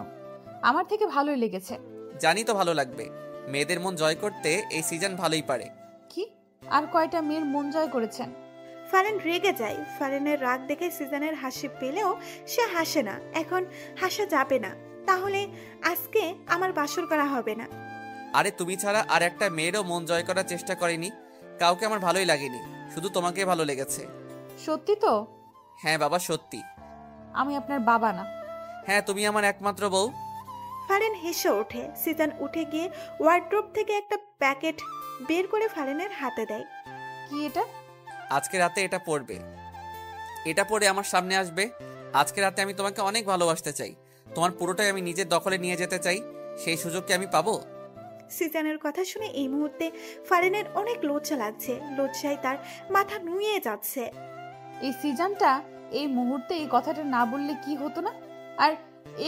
আমার থেকে ভালোই লেগেছে। জানি তো ভালো লাগবে। মেয়েদের মন জয় করতে এই সিজন ভালোই পারে। কি আর কয়টা মেয়ের মন জয় করেছেন? ফারিন রেগে যায়। ফারিনের রাগ দেখে সিজনের হাসি পেলেও সে হাসে না। এখন হাসা যাবে না, তাহলে আজকে আমার বাসর করা হবে না। আরে তুমি ছাড়া আর একটা মেয়েরও মন জয় করার চেষ্টা করেনি। কাউকে আমার ভালোই লাগেনি, শুধু তোমাকে ভালো লেগেছে। সত্যি তো? হ্যাঁ বাবা, সত্যি। আমি আপনার বাবা না। হ্যাঁ, তুমি আমার একমাত্র বউ। ফারিন হেসে ওঠে। সিজন উঠে গিয়ে ওয়ার্ড্রোব থেকে একটা প্যাকেট বের করে ফারিনের হাতে দেয়। কি এটা? আজকে রাতে এটা পড়বে। এটা পরে আমার সামনে আসবে। আজকে রাতে আমি তোমাকে অনেক ভালোবাসতে চাই। তোমার পুরোটাই আমি নিজের দখলে নিয়ে যেতে চাই। সেই সুযোগ কি আমি পাবো? সিজনের কথা শুনে এই মুহূর্তে ফারিনের অনেক লজ্জা লাগছে। লজ্জায় তার মাথা নুয়ে যাচ্ছে। এই সিজনটা এই মুহূর্তে এই কথাটা না বললে কি হতো না? আর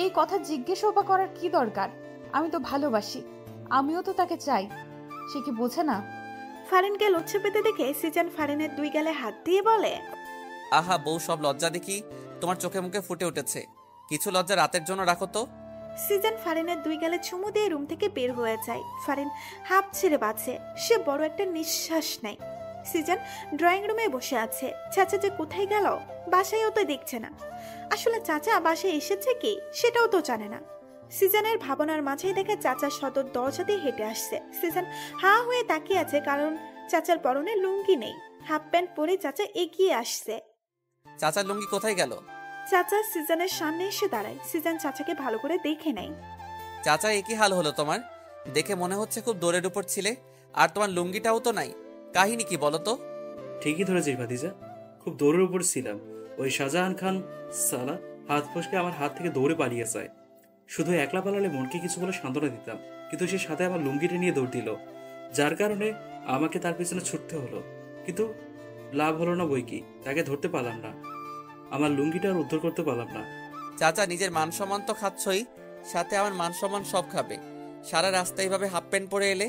এই কথা জিজ্ঞেসও বা করার কি দরকার? আমি তো ভালোবাসি, আমিও তো তাকে চাই। সে কি বোঝে না? ফারিনকে লজ্জা পেতে দেখে সিজন ফারিনের দুই গালে হাত দিয়ে বলে, আহা বউ, সব লজ্জা দেখি তোমার চোখে মুখে ফুটে উঠেছে। কিছু লজ্জা রাতের জন্য রাখো তো। সিজন ফারিনের দুই গালে চুমু দিয়ে রুম থেকে বের হয়ে যায়। ফারিন হাঁপ ছেড়ে বাঁচে। সে বড় একটা নিঃশ্বাস নেয়। সিজন ড্রয়িং রুমে বসে আছে। চাচা যে কোথায় গেল বাসায়ও তো দেখছে না। আসলে চাচা বাসায় এসেছে কি সেটাও তো জানে না। সিজনের ভাবনার মাঝেই দেখে চাচা সদর দরজা দিয়ে হেঁটে আসছে। সিজন হা হয়ে তাকিয়ে আছে, কারণ চাচার পরনে লুঙ্গি নেই। হাফ প্যান্ট পরে চাচা এগিয়ে আসছে। চাচার লুঙ্গি কোথায় গেল? চাচা সিজনের সামনে এসে দাঁড়ায়। সিজন চাচাকে ভালো করে দেখে নেয়। চাচা, একই হাল হলো তোমার। দেখে মনে হচ্ছে খুব দৌড়ের উপর ছিলে, আর তোমার লুঙ্গিটাও তো নাই। কাহিনী কি বলো তো? ঠিকই ধরেছিস ভাতিজা, খুব দৌড়ের উপর ছিলাম। ওই শাহজাহান খান সালা হাত ফসকে আমার হাত থেকে দৌড়ে পালিয়ে যায়। শুধু একলা পালালে মনকে কিছু বলে সান্ত্বনা দিতাম, কিন্তু সে সাথে আমার লুঙ্গিটা নিয়ে দৌড় দিল, যার কারণে আমাকে তার পিছনে ছুটতে হলো। কিন্তু লাভ হলো না বই কি, তাকে ধরতে পারলাম না। আমার লুঙ্গিটা আর উদ্ধার করতে পারলাম না। চাচা, নিজের মান সম্মান তো খাচ্ছই, সাথে আমার মান সম্মান সব খাবে। সারা রাস্তা এইভাবে হাফ প্যান্ট পরে এলে।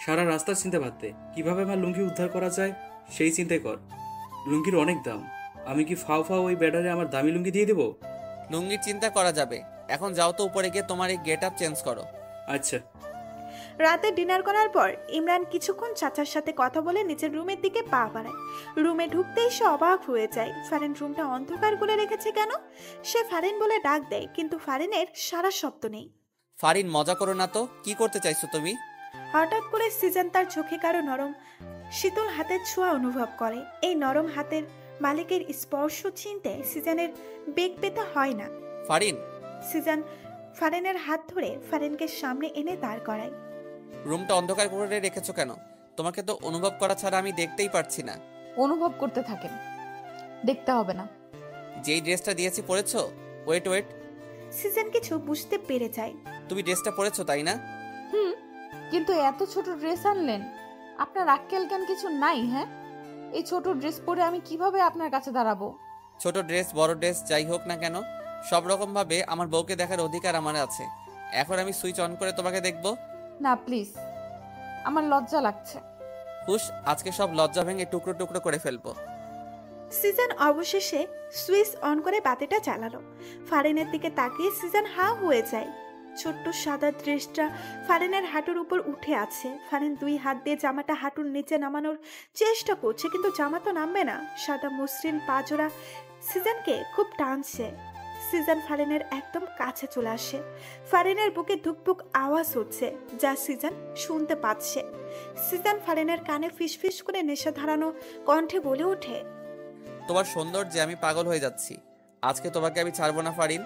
সারা রাস্তা চিনতে পারতে কিভাবে আমার লুঙ্গি উদ্ধার করা যায় সেই চিন্তাই কর। লুঙ্গির অনেক দাম, আমি কি ফাও ফাও ওই ব্যাটারে আমার দামি লুঙ্গি দিয়ে দেবো? লুঙ্গির চিন্তা করা যাবে। এখন যাও তো উপরে গিয়ে তোমার এই গেট আপ চেঞ্জ করো। আচ্ছা। রাতে ডিনার করার পর ইমরান কিছুক্ষণ চাচার সাথে কথা বলে নিজের রুমের দিকে পা বাড়ায়। রুমে ঢুকতেই সে অবাক হয়ে যায়। ফারিন রুমটা অন্ধকার করে রেখেছে কেন? সে ফারিন বলে ডাক দেয়, কিন্তু ফারিনের সারা শব্দ নেই। ফারিন, মজা করো না তো। কি করতে চাইছো তুমি? হঠাৎ করে সিজন তার চোখে কারো নরম শীতল হাতের ছোঁয়া অনুভব করে। এই নরম হাতের মালিকের স্পর্শ চিনতে সিজনের বেগ পেতে হয় না। ফারিন। সিজন ফারিনের হাত ধরে ফারিনকে সামনে এনে দাঁড় করায়। রুমটা অন্ধকার করে রেখেছো কেন? তোমাকে তো অনুভব করা ছাড়া আমি দেখতেই পারছি না। অনুভব করতে থাকেন, দেখতে হবে না। যেই ড্রেসটা দিয়েছি পরেছো? ওয়েট ওয়েট, সিজন কিছু বুঝতে পেরে যায়। তুমি ড্রেসটা পরেছো তাই না? কিন্তু এত ছোট ড্রেস আনলেন, আপনার আক্কেল জ্ঞান কিছু নাই? হ্যাঁ, এই ছোট ড্রেস পরে আমি কিভাবে আপনার কাছে দাঁড়াবো? ছোট ড্রেস বড় ড্রেস যাই হোক না কেন, সব রকম ভাবে আমার বউকে দেখার অধিকার আমার আছে। এখন আমি সুইচ অন করে তোমাকে দেখবো? না প্লিজ, আমার লজ্জা লাগছে। হুশ, আজকে সব লজ্জা ভেঙে টুকরো টুকরো করে ফেলবো। সিজন অবশেষে সুইচ অন করে বাতিটা চালালো। ফারিনের দিকে তাকিয়ে সিজন হা হয়ে যায়। ছোট্ট সাদা ড্রেসটা ফারিনের হাঁটুর উপর উঠে আছে। ফারিন দুই হাত দিয়ে জামাটা হাঁটুর নিচে নামানোর চেষ্টা করছে, কিন্তু জামা তো নামবে না। সাদা মসৃণ পাজোড়া সিজনকে খুব টানছে। সিজন ফারিনের একদম কাছে চলে আসে। ফারিনের বুকে ধুকপুক আওয়াজ হচ্ছে, যা সিজন শুনতে পাচ্ছে। সিজন ফারিনের কানে ফিসফিস করে নেশা ধারানো কণ্ঠে বলে ওঠে, তোমার সৌন্দর্যে আমি পাগল হয়ে যাচ্ছি। আজকে তোমাকে আমি ছাড়বো না ফারিন।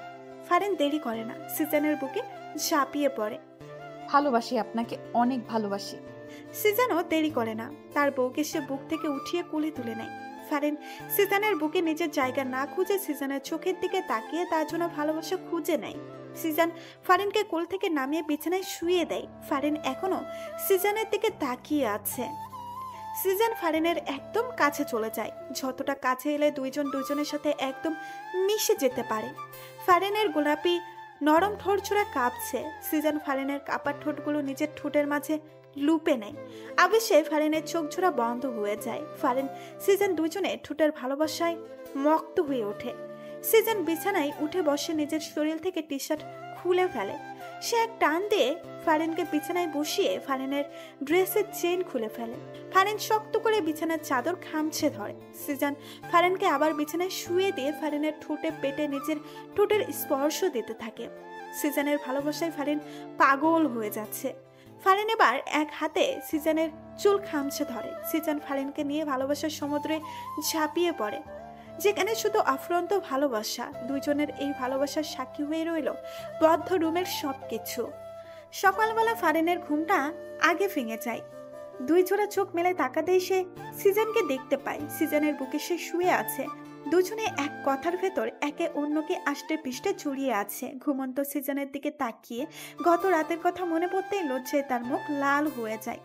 ফারিন দেরি করে না, সিজনের বুকে ঝাঁপিয়ে পড়ে। ভালোবাসি আপনাকে, অনেক ভালোবাসি। সিজনও দেরি করে না, তার বউকে সে বুক থেকে উঠিয়ে কোলে তুলে নেয়। ফারিন সিজানের বুকে নিজের জায়গা না খুঁজে সিজানের চোখের দিকে তাকিয়ে তার জন্য ভালোবাসা খুঁজে নেয়। সিজান ফারিনকে কোল থেকে নামিয়ে বিছানায় শুইয়ে দেয়। ফারিন এখনো সিজানের দিকে তাকিয়ে আছে। সিজান ফারিনের একদম কাছে চলে যায়, যতটা কাছে এলে দুইজন দুজনের সাথে একদম মিশে যেতে পারে। ফারিনের গোলাপি নরম ঠোঁট ছোড়া কাঁপছে। সিজান ফারিনের কাঁপা ঠোঁটগুলো নিজের ঠোঁটের মাঝে লুপে নেয়। আবেশে ফারিনের চোখ ঝোড়া বন্ধ হয়ে যায়। ফারিন সিজান দুজনে ঠোঁটের ভালোবাসায় মক্ত হয়ে ওঠে। সিজান বিছানায় উঠে বসে নিজের শরীর থেকে টি শার্ট খুলে ফেলে। সে এক টান দিয়ে ফারিনকে বিছানায় বসিয়ে ফারিনের ড্রেসের চেন খুলে ফেলে। ফারিন শক্ত করে বিছানার চাদর খামছে ধরে। সিজান ফারিনকে আবার বিছানায় শুয়ে দিয়ে ফারিনের ঠোঁটে পেটে নিজের ঠোঁটের স্পর্শ দিতে থাকে। সিজানের ভালোবাসায় ফারিন পাগল হয়ে যাচ্ছে। ফারিন এবার এক হাতে সিজানের চুল খামছে ধরে। সিজান ফারিনকে নিয়ে ভালোবাসার সমুদ্রে ঝাঁপিয়ে পড়ে, যেখানে শুধু আফ্রন্ত ভালোবাসা। দুইজনের এই ভালোবাসার সাক্ষী হয়ে রইল বদ্ধ রুমের সবকিছু। সকালবেলা ফারিনের ঘুমটা আগে ভেঙে যায়। দুই জোড়া চোখ মেলে তাকাতেই সে সিজানকে দেখতে পায়। সিজানের বুকে সে শুয়ে আছে। দুজনে এক কথার ভেতর একে অন্যকে আষ্টে পিষ্টে জড়িয়ে আছে। ঘুমন্ত সিজানের দিকে তাকিয়ে গত রাতের কথা মনে পড়তেই লজ্জায় তার মুখ লাল হয়ে যায়।